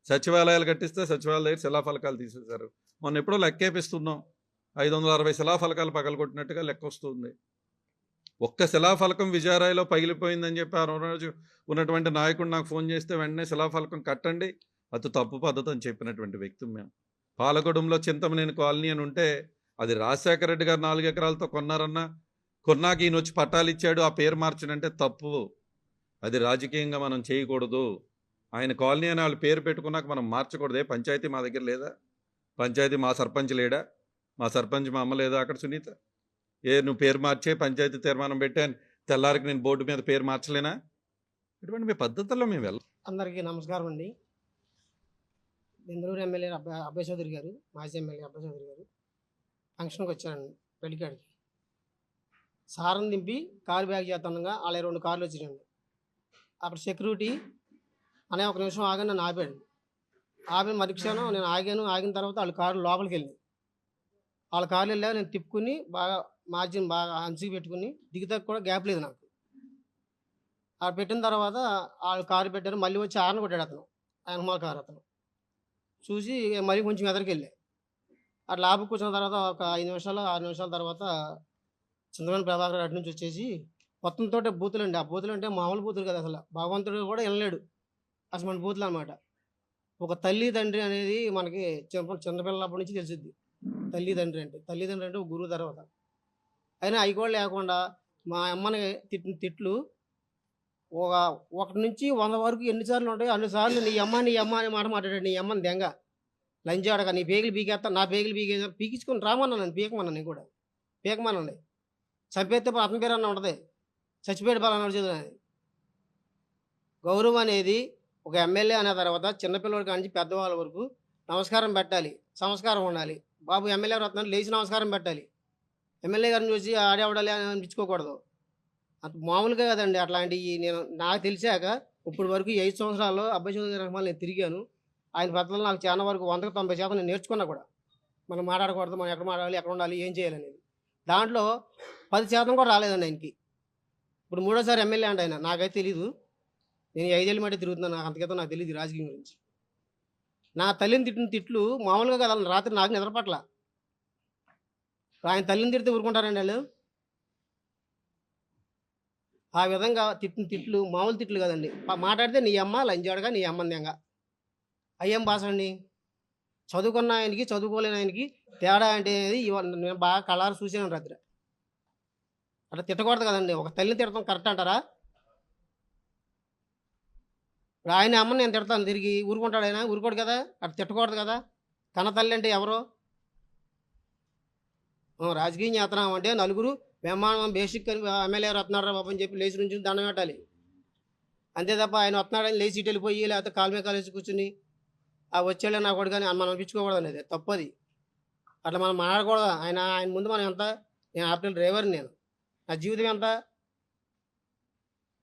సచివాలయాలు కట్టిస్తే సచివాలయాల దగ్గర శిలాఫలకాలు తీసేశారు. మొన్న ఎప్పుడో లెక్కేపిస్తున్నాం, 560 శిలాఫలకాలు పగలగొట్టినట్టుగా లెక్క వస్తుంది. ఒక్క శిలాఫలకం విజయరాయిలో పగిలిపోయిందని చెప్పి ఆ రోజు ఉన్నటువంటి నాయకుడు నాకు ఫోన్ చేస్తే వెంటనే శిలాఫలకం కట్టండి, అది తప్పు పద్ధతి అని చెప్పినటువంటి వ్యక్తి మేము. పాలగొడంలో చింతమనేని కాలనీ అని ఉంటే అది రాజశేఖర రెడ్డి గారు 4 ఎకరాలతో కొన్నాక ఈయన వచ్చి పట్టాలు ఇచ్చాడు, ఆ పేరు మార్చడంటే తప్పు. అది రాజకీయంగా మనం చేయకూడదు. ఆయన కాలనీ అని వాళ్ళు పేరు పెట్టుకున్నాక మనం మార్చకూడదే. పంచాయతీ మా దగ్గర లేదా? పంచాయతీ మా సర్పంచ్ లేడా? మా సర్పంచ్ మా అమ్మ లేదా అక్కడ సునీత? నువ్వు పేరు మార్చే పంచాయతీ తీర్మానం పెట్టాను, తెల్లారికి నేను బోర్డు మీద పేరు మార్చలేనా? ఇటువంటి మీ పద్ధతుల్లో మేము వెళ్ళాం. అందరికీ నమస్కారం అండి. బెంగళూరు ఎమ్మెల్యే అబ్బాయి చౌదరి గారు, మాజీ ఎమ్మెల్యే అబ్బాయి చౌదరి గారు ఫంక్షన్కి వచ్చారండి. పెళ్లికాడికి సారం దింపి కారు బ్యాగ్ చేస్తుండగా వాళ్ళ 2 కార్లు వచ్చినాయండి. అక్కడ సెక్యూరిటీ అనే 1 నిమిషం ఆగాను, నన్ను ఆపాడు. ఆపి మరుక్షణం నేను ఆగిన తర్వాత వాళ్ళ కారు లోపలికి వెళ్ళి వాళ్ళ కార్లు వెళ్ళాక నేను తిప్పుకుని మార్జిన్ బాగా అంచుకు పెట్టుకుని దిగుతాక కూడా గ్యాప్ లేదు నాకు. అక్కడ పెట్టిన తర్వాత వాళ్ళు కారు పెట్టారు. మళ్ళీ వచ్చి ఆరని కొట్టాడు అతను, ఆయన మా కారు అతను చూసి మళ్ళీ కొంచెం ఎదరికి వెళ్ళా. అట్లా ఆపి కూర్చున్న తర్వాత ఒక 5 నిమిషాలు 6 నిమిషాల తర్వాత చంద్రబాబు ప్రభాకర్ అటు నుంచి వచ్చేసి మొత్తంతో బూతులు అండి. ఆ బూతులు అంటే మామూలు బూతులు కదా, అసలు భగవంతుడు కూడా వినలేడు అసలు మన బూతులు అనమాట. ఒక తల్లి తండ్రి అనేది మనకి చిన్నపిల్లప్పటి నుంచి తెలిసిద్ది. తల్లిదండ్రి అంటే ఒక గురువు తర్వాత. అయినా అవి కూడా లేకుండా మా అమ్మని తిట్టిన తిట్లు 1 నుంచి 100 వరకు ఎన్నిసార్లు ఉంటాయో అన్నిసార్లు నీ అమ్మ అనే మాట మాట్లాడాడు. నీ అమ్మని దెంగ లంచాడక, నీ పేగులు పీకేస్తా, నా పేగులు పీకించుకొని రామన్నాను, పీకమన్నా. నేను కూడా పీకమనండి. చంపేస్తే అతని పేరు అన్న ఉంటుంది, చచ్చిపోయాడు పలానా నడిచేదని. గౌరవం అనేది ఒక ఎమ్మెల్యే అనే తర్వాత చిన్నపిల్లడి కానించి పెద్దవాళ్ళ వరకు నమస్కారం పెట్టాలి, సంస్కారం ఉండాలి. బాబు ఎమ్మెల్యే వస్తున్నాడు లేచి నమస్కారం పెట్టాలి. ఎమ్మెల్యే గారిని చూసి ఆడేవడాలి అని అనిపించుకోకూడదు. అంత మామూలుగా కదండి. అట్లాంటివి నాకు తెలిసాక ఇప్పుడు వరకు 5 సంవత్సరాల్లో అబ్బాయి చౌదరి రహమాన్ నేను తిరిగాను. ఆయన పద్ధతులు నాకు చాలా వరకు 100కి 90% నేను నేర్చుకున్నా కూడా. మనం మాట్లాడకూడదు, మనం ఎక్కడ మాట్లాడాలి, ఎక్కడ ఉండాలి, ఏం చేయాలనేది. దాంట్లో 10% కూడా రాలేదండి ఆయనకి. ఇప్పుడు 3వ సారి ఎమ్మెల్యే అంటే ఆయన. నాకైతే తెలీదు, నేను 5 ఏళ్ళ మట్టి తిరుగుతున్నాను. నాకు అంతకైతే నాకు తెలియదు రాజకీయం గురించి. నా తల్లిని తిట్టిన తిట్లు మామూలుగా కదా. రాత్రి నాకు నిద్రపట్ల. ఆయన తల్లిని తిడితే ఊరుకుంటారండి వాళ్ళు. ఆ విధంగా తిట్టిన తిట్లు మామూలు తిట్లు కదండి. మాట్లాడితే నీ అమ్మ లంజాడుగా, నీ అమ్మందెంగా. అయ్యేం భాష అండి? చదువుకున్న ఆయనకి, చదువుకోలేని ఆయనకి తేడా అంటే అనేది ఇవాళ నేను బాగా కళ్ళారా చూసాను రాత్రి. అట్లా తిట్టకూడదు కదండీ! ఒక తల్లిని తిట్టడం కరెక్ట్ అంటారా? ఇప్పుడు ఆయన అమ్మని నేను తిడతాను తిరిగి. ఊరుకుంటాడాయన? ఊరుకోడు కదా! అట్లా తిట్టకూడదు కదా! కన్న తల్లి అంటే ఎవరు? రాజకీయం చేత్తన్నామంటే నలుగురు బ్రహ్మాండం బేసిక్ అని ఎమ్మెల్యే గారు వస్తున్నాడురా బాబు అని చెప్పి లేచి నుంచొని దండం పెట్టాలి. అంతే తప్ప ఆయన వస్తున్నాడని లేచి ఇటు వెళ్ళిపోయి లేకపోతే కాలు మీద కాలేసి కూర్చొని వచ్చాడే నా కొడుకు అని మనం అనిపించుకోకూడదు అనేది తప్పది. అట్లా మనం మాట్లాడకూడదు. ఆయన ముందు మనం ఎంత నేను ఆపిల్ డ్రైవర్ని నేను. నా జీవితం ఎంత?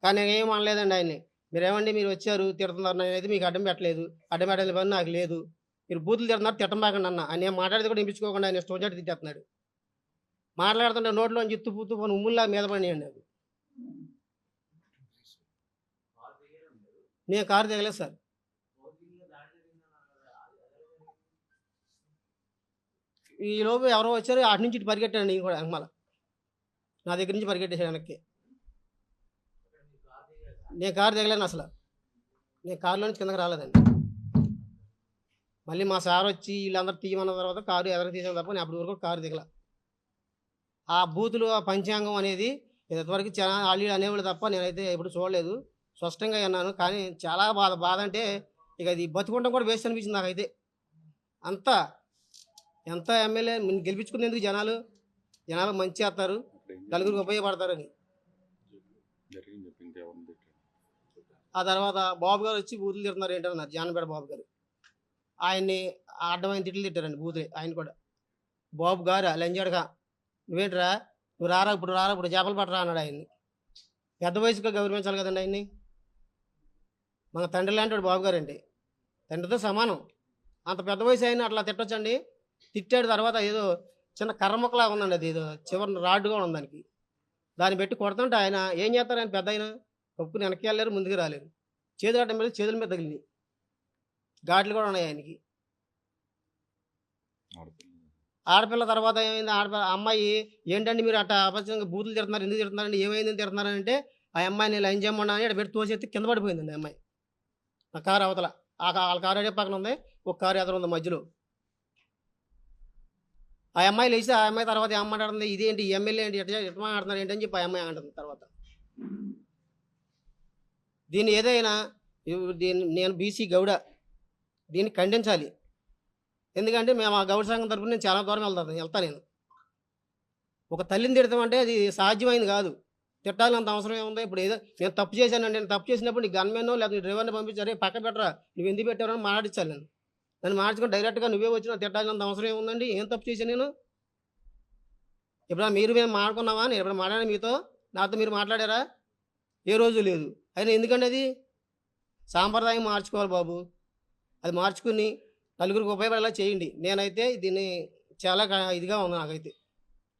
కానీ నేనేం అనలేదండి ఆయన్ని. మీరేమండి మీరు వచ్చారు తిడుతున్నారు నేనైతే మీకు అడ్డం పెట్టలేదు. అడ్డం పెట్టాల్సిన పని నాకు లేదు. మీరు బూతులు తిడుతున్నారు తిట్టమాకండి అన్న. ఆయన ఏం మాట్లాడేది కూడా వినిపించుకోకుండా ఆయన ఇష్టం వచ్చినట్టు తిట్టేస్తున్నాడు. మాట్లాడుతుంటే నోట్లోంచి తుప్పు తుప్పు అని ఉమ్ముల్లా మీద పడినాయండి అది. నేను కారు దిగలేదు సార్. ఈ లోపు ఎవరో వచ్చారు అటు నుంచి ఇటు పరిగెట్టాను నేను కూడా వెనకమాల. నా దగ్గర నుంచి పరిగెట్టేసాడు వెనక్కి. నేను కారు దిగలేను అసలు. నేను కారులో నుంచి కిందకి రాలేదండి. మళ్ళీ మా సార్ వచ్చి వీళ్ళందరూ తీయమన్న తర్వాత కారు ఎదరికి తీసాను తప్ప నేను అప్పటి వరకు కారు దిగల. ఆ బూతులు ఆ పంచాంగం అనేది ఇంతవరకు చాలా వాళ్ళు అనేవాళ్ళు తప్ప నేనైతే ఎప్పుడు చూడలేదు. స్పష్టంగా విన్నాను. కానీ చాలా బాధ అంటే ఇక అది బతుకుంటాం కూడా వేస్ట్ అనిపించింది నాకైతే. అంతా ఎంత ఎమ్మెల్యే గెలిపించుకునేందుకు జనాలు మంచి చేస్తారు, నలుగురికి ఉపయోగపడతారని. ఆ తర్వాత బాబు గారు వచ్చి బూతులు తిడుతున్నారు ఏంటన్నారు జానపేట బాబు గారు. ఆయన్ని అడ్డమైన తిట్లు తిట్టారండి బూతులే ఆయన కూడా. బాబు గారు లంజాడుగా నువ్వేంట్రా నువ్వు రారా ఇప్పుడు చేపలు పట్టరా అన్నాడు ఆయన్ని. పెద్ద వయసుగా గౌరవించాలి కదండి ఆయన్ని. మన తండ్రి లాంటి వాడు బాబు గారు అండి, తండ్రితో సమానం. అంత పెద్ద వయసు అయినా అట్లా తిట్టొచ్చండి. తిట్టాడు తర్వాత ఏదో చిన్న కర్ర మొక్కలాగా ఉందండి, అది ఏదో చివరిన రాడ్డు కూడా ఉంది దానికి. దాన్ని పెట్టి కొడుతుంటే ఆయన ఏం చేస్తారు? ఆయన పెద్ద ఆయన కప్పుకుని వెనక్కి వెళ్ళారు, ముందుకు రాలేరు. చేతులు మీద చేతుల మీద తగిలినాయి, ఘాట్లు కూడా ఉన్నాయి ఆయనకి. ఆడపిల్ల తర్వాత ఏమైంది? అమ్మాయి ఏంటంటే మీరు అట్లా అపరిచయంగా బూతులు తిడుతున్నారు, ఎందుకు తిడుతున్నారండి, ఏమైందని తిడుతున్నారంటే ఆ అమ్మాయిని లైన్ చేయమన్నా అని ఇక్కడ పెట్టి తోసేస్తే కింద పడిపోయిందండి ఆ అమ్మాయి. ఆ కారు అవతల వాళ్ళ కారు అడే పక్కన ఉంది, ఒక కారు ఎదురు ఉంది మధ్యలో. ఆ అమ్మాయి లేచి ఆ అమ్మాయి తర్వాత ఏం మాట్లాడుతుంది, ఇదేంటి ఎమ్మెల్యే ఏంటి ఎట్లా మాట్లాడుతున్నారు ఏంటని చెప్పి ఆ అమ్మాయి అంటుంది తర్వాత. దీన్ని ఏదైనా నేను బీసీ గౌడ దీన్ని ఖండించాలి. ఎందుకంటే మేము ఆ గౌడ సంఘం తరపున నేను చాలా దూరం వెళ్తా నేను. ఒక తల్లిని తిడతామంటే అది సాధ్యమైంది కాదు. తిట్టాలంత అవసరం ఏముంది? ఇప్పుడు ఏదో నేను తప్పు చేశానండి, నేను తప్పు చేసినప్పుడు నీ గన్మెన్నో లేదా డ్రైవర్ని పంపించారే పక్క పెట్టరా, నువ్వు ఎందుకు పెట్టారని మాట్లాడించాలి నేను. నన్ను మార్చుకొని డైరెక్ట్గా నువ్వే వచ్చినా తిట్టాల్సినంత అవసరం ఏముందండి? ఏం తప్పు చేశాను నేను? ఎప్పుడైనా మేము మాట్లాడుకున్నావా? నేను ఎప్పుడైనా మాట్లాడాను మీతో? నాతో మీరు మాట్లాడారా? ఏ రోజు లేదు. అయినా ఎందుకండి అది? సాంప్రదాయం మార్చుకోవాలి బాబు. అది మార్చుకుని నలుగురికి ఉపయోగపడేలా చేయండి. నేనైతే దీన్ని చాలా ఇదిగా ఉంది నాకైతే.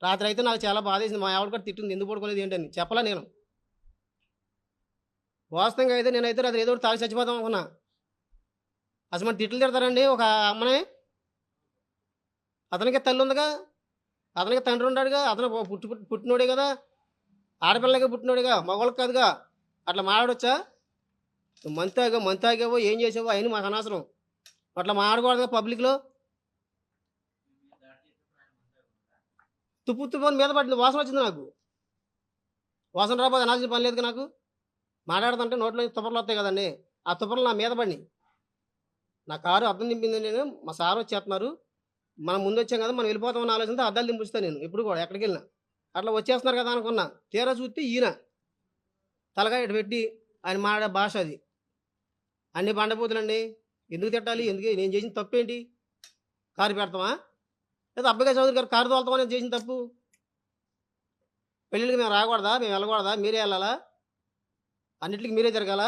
రాత్రి అయితే నాకు చాలా బాధేసింది. మా ఆవిడ కూడా తిట్టింది, ఎందుకు పడుకోలేదు ఏంటని. చెప్పలా నేను. వాస్తవంగా అయితే నేనైతే రాత్రి ఏదో ఒకటి తాగి చచ్చిపోతాం అనుకున్నా. అసలు మన తిట్లు తిడతారండి ఒక అమ్మని? అతనికి తల్లి ఉందిగా, అతనికి తండ్రి ఉన్నాడుగా, అతను పుట్టినోడే కదా, ఆడపిల్లగా పుట్టినోడేగా, మగవాళ్ళకి కాదుగా. అట్లా మాట్లాడొచ్చా? మంతాగావో ఏం చేసావో అయినా మాకు అనవసరం. అట్లా మాట్లాడకూడదుగా పబ్లిక్లో. తుప్పు మీద పడింది, వాసన వచ్చింది నాకు. వాసన రాబోదు అనాల్సిన పని లేదుగా నాకు. మాట్లాడుతుంటే నోట్లో తుప్పర్లు వస్తాయి కదండి, ఆ తుప్పర్లు నా మీద పడినాయి. నా కారు అద్దం దింపింది నేను, మా సార్ వచ్చేస్తున్నారు, మనం ముందు వచ్చాం కదా మనం వెళ్ళిపోతామని ఆలోచనతో అద్దాలు దింపుస్తాను నేను ఎప్పుడు కూడా ఎక్కడికి వెళ్ళినా. అట్లా వచ్చేస్తున్నారు కదా అనుకున్నా. తీరా చూస్తే ఈయన తలగా ఇటు పెట్టి ఆయన మాట్లాడే భాష అది. అన్ని బండబూతులండి. ఎందుకు తిట్టాలి? ఎందుకు? నేను చేసిన తప్పు ఏంటి? కారు పెడతామా? లేదా అబ్బగా చౌదరి గారు కారు తోలుతామని నేను చేసిన తప్పు? పెళ్ళిళ్ళకి మేము రాకూడదా? మేము వెళ్ళకూడదా? మీరే వెళ్ళాలా? అన్నింటికి మీరే జరగాల?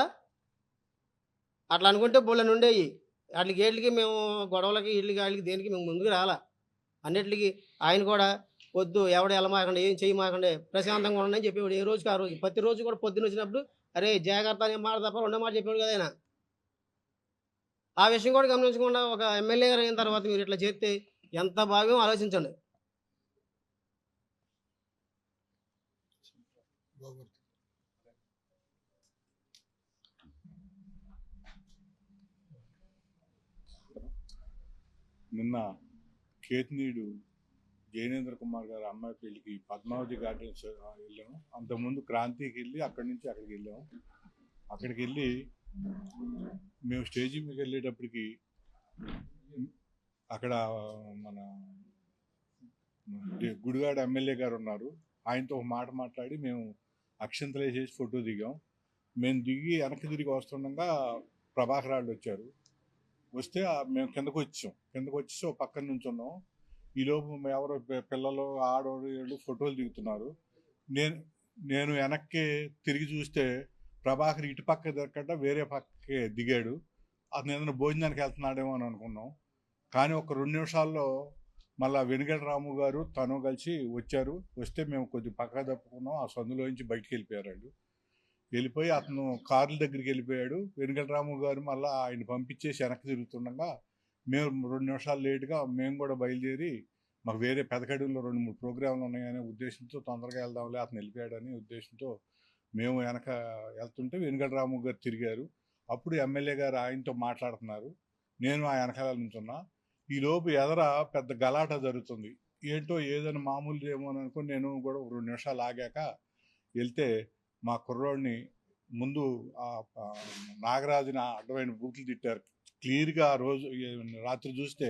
అట్లా అనుకుంటే బోళ్ళని ఉండేవి. వాటికి ఏళ్ళకి మేము గొడవలకి వీళ్ళకి వాటికి దేనికి మేము ముందుకు రాలా. అన్నిటికి ఆయన కూడా వద్దు ఎవడు వెళ్ళమాకండి, ఏం చేయమాకండి, ప్రశాంతంగా ఉండండి అని చెప్పేవాడు. ఏ రోజుకి ఆ రోజు. ప్రతిరోజు కూడా పొద్దున్న వచ్చినప్పుడు అరే జాగ్రత్త అనే మాట తప్ప రెండో మాట చెప్పేవాడు కదా ఆయన. ఆ విషయం కూడా గమనించకుండా ఒక ఎమ్మెల్యే గారు అయిన తర్వాత మీరు ఇట్లా చేస్తే ఎంత భావ్యం ఆలోచించండి. నిన్న కేతినీడు జైనేంద్ర కుమార్ గారి అమ్మాయి పెళ్ళికి పద్మావతి గార్డెన్స్ వెళ్ళాము. అంతకుముందు క్రాంతికి వెళ్ళి అక్కడి నుంచి అక్కడికి వెళ్ళాము. అక్కడికి వెళ్ళి మేము స్టేజీ మీద వెళ్ళేటప్పటికి అక్కడ మన గుడివాడ ఎమ్మెల్యే గారు ఉన్నారు. ఆయనతో ఒక మాట మాట్లాడి మేము అక్షంతలు వేసేసి ఫోటో దిగాం. మేము దిగి వెనక్కి తిరిగి వస్తుండగా ప్రభాకర్ వాళ్ళు వచ్చారు. వస్తే మేము కిందకు వచ్చేసి ఒక పక్కన నుంచి ఉన్నాం. ఈలోపు ఎవరో పిల్లలు ఆడవాళ్ళు ఫోటోలు దిగుతున్నారు. నేను వెనక్కి తిరిగి చూస్తే ప్రభాకర్ ఇటు పక్క దొరకకుండా వేరే పక్కకి దిగాడు. అతను ఏదైనా భోజనానికి వెళ్తున్నాడేమో అని అనుకున్నాం. కానీ ఒక 2 నిమిషాల్లో మళ్ళీ వెనుగల రాము గారు తను కలిసి వచ్చారు. వస్తే మేము కొద్దిగా పక్క తప్పుకున్నాం. ఆ సందులోంచి బయటికి వెళ్ళిపోయారు. వెళ్ళిపోయి అతను కార్ల దగ్గరికి వెళ్ళిపోయాడు. వెనుగల రాము గారు మళ్ళీ ఆయన పంపించేసి వెనక్కి తిరుగుతుండగా మేము 2 నిమిషాలు లేటుగా మేము కూడా బయలుదేరి మాకు వేరే పెదకడులో 2-3 ప్రోగ్రాంలు ఉన్నాయనే ఉద్దేశంతో తొందరగా వెళ్దాంలే అతను వెళ్ళిపోయాడని ఉద్దేశంతో మేము వెనక వెళ్తుంటే వెనుగల రాము గారు తిరిగారు. అప్పుడు ఎమ్మెల్యే గారు ఆయనతో మాట్లాడుతున్నారు. నేను ఆ వెనకాల నుంచున్నా. ఈలోపు ఎదర పెద్ద గలాట జరుగుతుంది. ఏంటో ఏదైనా మామూలు ఏమో అని అనుకుని నేను కూడా 2 నిమిషాలు ఆగాక వెళ్తే మా కుర్రోడిని ముందు నాగరాజుని అడ్డమైన బూట్లు తిట్టారు. క్లియర్గా ఆ రోజు రాత్రి చూస్తే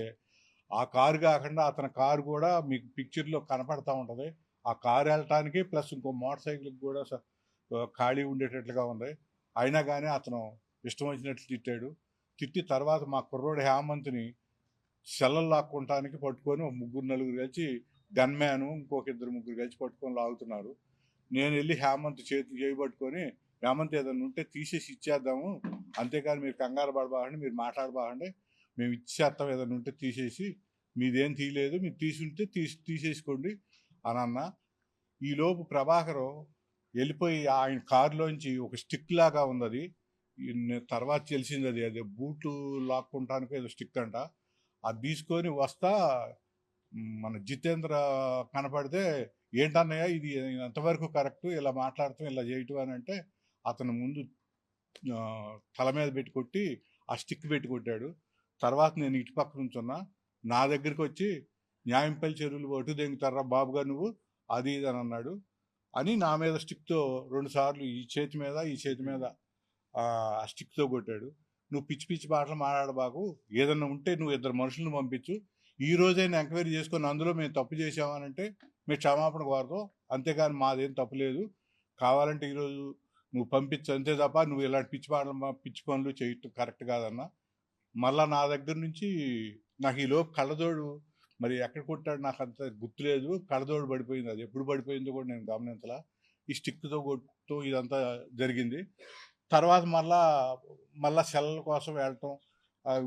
ఆ కారు కాకుండా అతని కారు కూడా మీకు పిక్చర్లో కనపడతా ఉంటుంది. ఆ కారు వెళ్ళటానికి ప్లస్ ఇంకో మోటార్ సైకిల్కి కూడా ఖాళీ ఉండేటట్లుగా ఉంది. అయినా కానీ అతను ఇష్టం వచ్చినట్లు తిట్టాడు. తిట్టి తర్వాత మా కుర్రోడు హేమంత్ని సెల్లలు లాక్కుంటానికి పట్టుకొని 3-4 కలిసి గన్మ్యాను ఇంకొక 2-3 కలిసి పట్టుకొని లాగుతున్నారు. నేను వెళ్ళి హేమంత్ చేయబట్టుకొని హేమంత్ ఏదైనా ఉంటే తీసేసి ఇచ్చేద్దాము, అంతేకాని మీరు కంగారు పడబాకండి, మీరు మాట్లాడబాకండి, మేము ఇచ్చేస్తాం, ఏదైనా ఉంటే తీసేసి, మీదేం తీయలేదు, మీరు తీసుంటే తీసేసుకోండి అని అన్న. ఈలోపు ప్రభాకరు వెళ్ళిపోయి ఆయన కారులోంచి ఒక స్టిక్ లాగా ఉంది. అది తర్వాత తెలిసింది అది బూట్లు లాక్కుంటానికి ఏదో స్టిక్ అంట. అది తీసుకొని వస్తా మన జితేంద్ర కనపడితే ఏంటన్నయ్య ఇది ఎంతవరకు కరెక్ట్, ఇలా మాట్లాడతాం ఇలా చేయటం అని అంటే అతను ముందు తల మీద పెట్టి కొట్టి ఆ స్టిక్ పెట్టి కొట్టాడు. తర్వాత నేను ఇటు పక్క నుంచి ఉన్నా. నా దగ్గరికి వచ్చి న్యాయంపల్లి చెరువులు ఒటు దెంగుతారా బాబు గారు నువ్వు అది ఇది అని అన్నాడు. అని నా మీద స్టిక్తో 2 సార్లు ఈ చేతి మీద ఆ స్టిక్తో కొట్టాడు. నువ్వు పిచ్చి మాటలు మాట్లాడబాకు, ఏదన్నా ఉంటే నువ్వు 2 మనుషులను పంపించు, ఈ రోజైనా ఎంక్వైరీ చేసుకొని అందులో మేము తప్పు చేసామనంటే మేము క్షమాపణ కోరతాం, అంతేగాని మాదేం తప్పు లేదు, కావాలంటే ఈరోజు నువ్వు పంపించు అంతే తప్ప నువ్వు ఇలాంటి పిచ్చి పనులు చేయటం కరెక్ట్ కాదన్నా. మళ్ళా నా దగ్గర నుంచి నాకు ఈలోపు కళ్ళజోడు మరి ఎక్కడ కొట్టాడు నాకు అంత గుర్తులేదు, కళ్ళజోడు పడిపోయింది. అది ఎప్పుడు పడిపోయిందో కూడా నేను గమనించలా. ఈ స్టిక్తో కొట్టుతూ ఇదంతా జరిగింది. తర్వాత మళ్ళా సెలల కోసం వెళ్ళటం,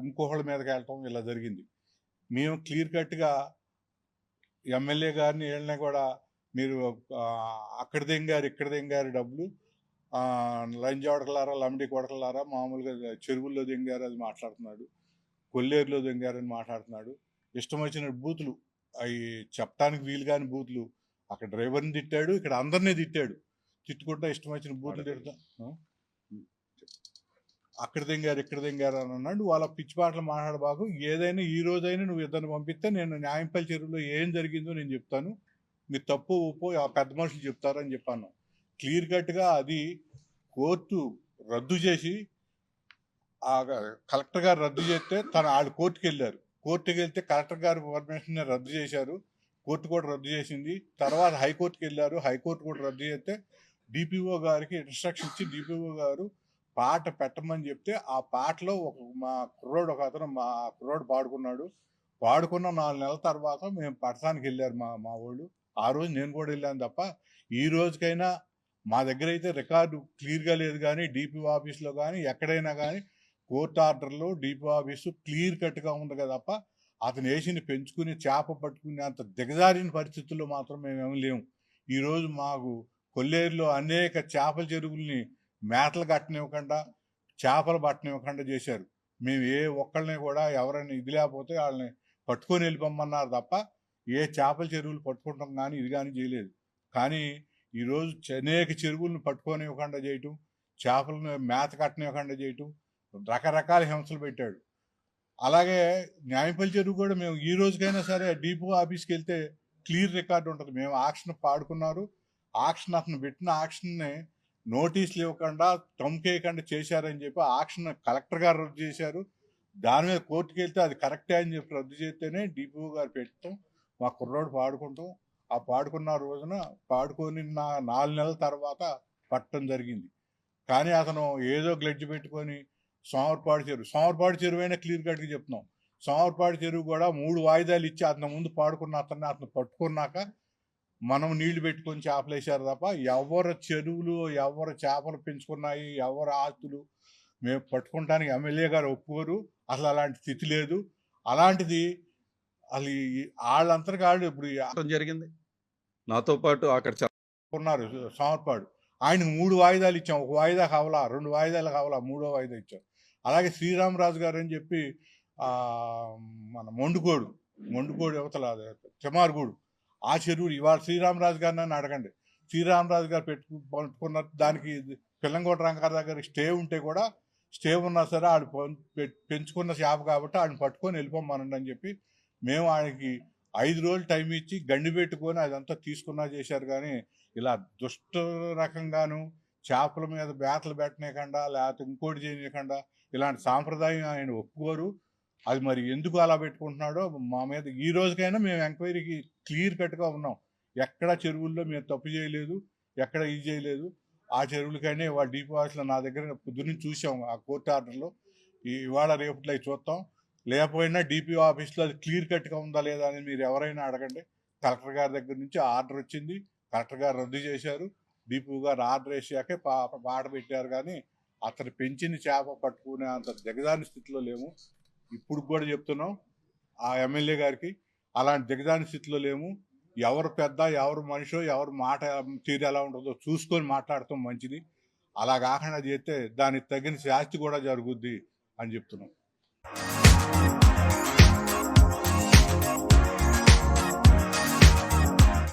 ఇంకొకళ్ళ మీదకి వెళ్ళటం ఇలా జరిగింది. మేము క్లియర్ కట్గా ఎమ్మెల్యే గారిని వెళ్ళినా కూడా మీరు అక్కడ దింగారు ఇక్కడ దింగారు డబ్బులు, లంచ్ కొడకలారా లమిడి కొడకలారా మామూలుగా చెరువుల్లో దింగారు అది మాట్లాడుతున్నాడు, కొల్లేరులో దింగారని మాట్లాడుతున్నాడు. ఇష్టం వచ్చిన బూతులు, అవి చెప్పడానికి వీలు కాని బూతులు. అక్కడ డ్రైవర్ని తిట్టాడు, ఇక్కడ అందరినీ తిట్టుకుంటా ఇష్టం వచ్చిన బూతులు తిడతా. అక్కడ దింగారు ఇక్కడ దింగారు అని అన్నాడు. వాళ్ళ పిచ్చి పాటలు మాట్లాడబాకు, ఏదైనా ఈ రోజైనా నువ్వు ఇద్దరిని పంపిస్తే నేను న్యాయంపల్లి చెరువులో ఏం జరిగిందో నేను చెప్తాను, మీరు తప్పు ఒప్పు ఆ పెద్ద మనుషులు చెప్తారని చెప్పాను. క్లియర్ కట్గా అది కోర్టు రద్దు చేసి కలెక్టర్ గారు రద్దు చేస్తే వాళ్ళు కోర్టుకు వెళ్ళారు. కోర్టుకు వెళ్తే కలెక్టర్ గారు పర్మిషన్ రద్దు చేశారు, కోర్టు కూడా రద్దు చేసింది. తర్వాత హైకోర్టుకి వెళ్ళారు, హైకోర్టు కూడా రద్దు చేస్తే డిపిఓ గారికి ఇన్స్ట్రక్షన్ ఇచ్చి డిపిఓ గారు పాట పెట్టమని చెప్తే ఆ పాటలో మా కుర్రోడు పాడుకున్న 4 నెలల తర్వాత మేము పట్టడానికి వెళ్ళారు మా వాళ్ళు. ఆ రోజు నేను కూడా వెళ్ళాను తప్ప ఈ రోజుకైనా మా దగ్గర అయితే రికార్డు క్లియర్గా లేదు. కానీ డిపిఓ ఆఫీస్లో కానీ ఎక్కడైనా కానీ కోర్టు ఆర్డర్లో డిపిఓ ఆఫీసు క్లియర్ కట్గా ఉంది కదా తప్ప అతను వేసిని పెంచుకుని చేప పట్టుకునే అంత దిగజారిన పరిస్థితుల్లో మాత్రం మేమేమీ లేము. ఈరోజు మాకు కొల్లేరులో అనేక చేపల చెరువుల్ని మేతలు కట్టనివ్వకుండా చేపలు పట్టనివ్వకుండా చేశారు. మేము ఏ ఒక్కళ్ళని కూడా ఎవరైనా ఇది లేకపోతే వాళ్ళని పట్టుకొని వెళ్ళిపోమన్నారు తప్ప ఏ చేపల చెరువులు పట్టుకుంటాం కానీ ఇది కానీ చేయలేదు. కానీ ఈరోజు అనేక చెరువులను పట్టుకొనివ్వకుండా చేయటం, చేపలను మేత కట్టనివ్వకుండా చేయటం, రకరకాల హింసలు పెట్టాడు. అలాగే న్యాయపల్లి చెరువు కూడా మేము ఈ రోజుకైనా సరే డిపో ఆఫీస్కి వెళ్తే క్లియర్ రికార్డు ఉంటుంది. మేము ఆక్షన్ పాడుకున్నారు, ఆక్షన్ అతను పెట్టిన ఆక్షన్ని నోటీసులు ఇవ్వకుండా తొమ్మికేయకుండా చేశారని చెప్పి ఆక్షన్ కలెక్టర్ గారు రద్దు చేశారు. దాని మీద కోర్టుకి వెళ్తే అది కరెక్టే అని చెప్పి రద్దు చేస్తేనే డిపో గారు పెట్టడం మా కుర్రోడు పాడుకుంటాం. ఆ పాడుకున్న రోజున పాడుకొని 4 నెలల తర్వాత పట్టడం జరిగింది. కానీ అతను ఏదో గ్లడ్జ్ పెట్టుకొని సోమరపాడు చెరువు అయినా క్లియర్ కట్గా చెప్తున్నాం. సోమరపాడు చెరువు కూడా 3 వాయిదాలు ఇచ్చి అతను ముందు పాడుకున్న అతను పట్టుకున్నాక మనం నీళ్లు పెట్టుకొని చేపలు వేసారు తప్ప ఎవరు చెరువులు, ఎవరు చేపలు పెంచుకున్నాయి, ఎవరు ఆస్తులు మేము పట్టుకుంటానికి ఎమ్మెల్యే గారు ఒప్పుకోరు. అసలు అలాంటి స్థితి లేదు. అలాంటిది అసలు వాళ్ళంతటికి వాళ్ళు ఇప్పుడు జరిగింది. నాతో పాటు అక్కడ ఉన్నారు సోమరపాడు. ఆయనకు 3 వాయిదాలు ఇచ్చాం. 1 వాయిదా కావాలా, 2 వాయిదాలు కావాలా, 3వ వాయిదా ఇచ్చాం. అలాగే శ్రీరామరాజు గారు అని చెప్పి మన మొండుకోడు యువతల చెమారుగూడు ఆ చెరువులు ఇవాళ శ్రీరామరాజు గారిని అని అడగండి. శ్రీరామరాజు గారు పట్టుకున్న దానికి పిల్లంకోట రంగారావు దగ్గర స్టే ఉంటే కూడా స్టే ఉన్నా సరే ఆడు పెంచుకున్న చేప కాబట్టి ఆడిని పట్టుకొని వెళ్ళిపోమనండి అని చెప్పి మేము ఆయనకి 5 రోజులు టైం ఇచ్చి గండి పెట్టుకొని అదంతా తీసుకున్నా చేశారు. కానీ ఇలా దుష్ట రకంగాను చేపల మీద బేతలు పెట్టనీయకుండా లేకపోతే ఇంకోటి చేయనీయకుండా ఇలాంటి సాంప్రదాయం ఆయన ఒప్పుకోరు. అది మరి ఎందుకు అలా పెట్టుకుంటున్నాడో మా మీద ఈ రోజుకైనా మేము ఎంక్వైరీకి క్లియర్ కట్గా ఉన్నాం. ఎక్కడ చెరువుల్లో మేము తప్పు చేయలేదు, ఎక్కడ ఇది చేయలేదు. ఆ చెరువులకైనా ఇవాళ డిపో ఆఫీస్లో నా దగ్గర పొద్దున్న చూసాం ఆ కోర్టు ఆర్డర్లో. ఇవాళ రేపట్లో అవి చూస్తాం. లేకపోయినా డిపిఓ ఆఫీస్లో అది క్లియర్ కట్గా ఉందా లేదా అని మీరు ఎవరైనా అడగండి. కలెక్టర్ గారి దగ్గర నుంచి ఆర్డర్ వచ్చింది, కలెక్టర్ గారు రద్దు చేశారు. డిపిఓ గారు ఆర్డర్ వేసాకే పాట పెట్టారు. కానీ అతను పెంచిన చేప పట్టుకునే అంత దిగజాని స్థితిలో లేము. ఇప్పుడు కూడా చెప్తున్నాం ఆ ఎమ్మెల్యే గారికి, అలాంటి దిగజాని స్థితిలో లేము. ఎవరు పెద్ద, ఎవరు మనిషో, ఎవరు మాట తీరు ఎలా ఉంటుందో చూసుకొని మాట్లాడటం మంచిది. అలా కాకుండా చేస్తే దానికి తగిన శాస్తి కూడా జరుగుద్ది అని చెప్తున్నాం.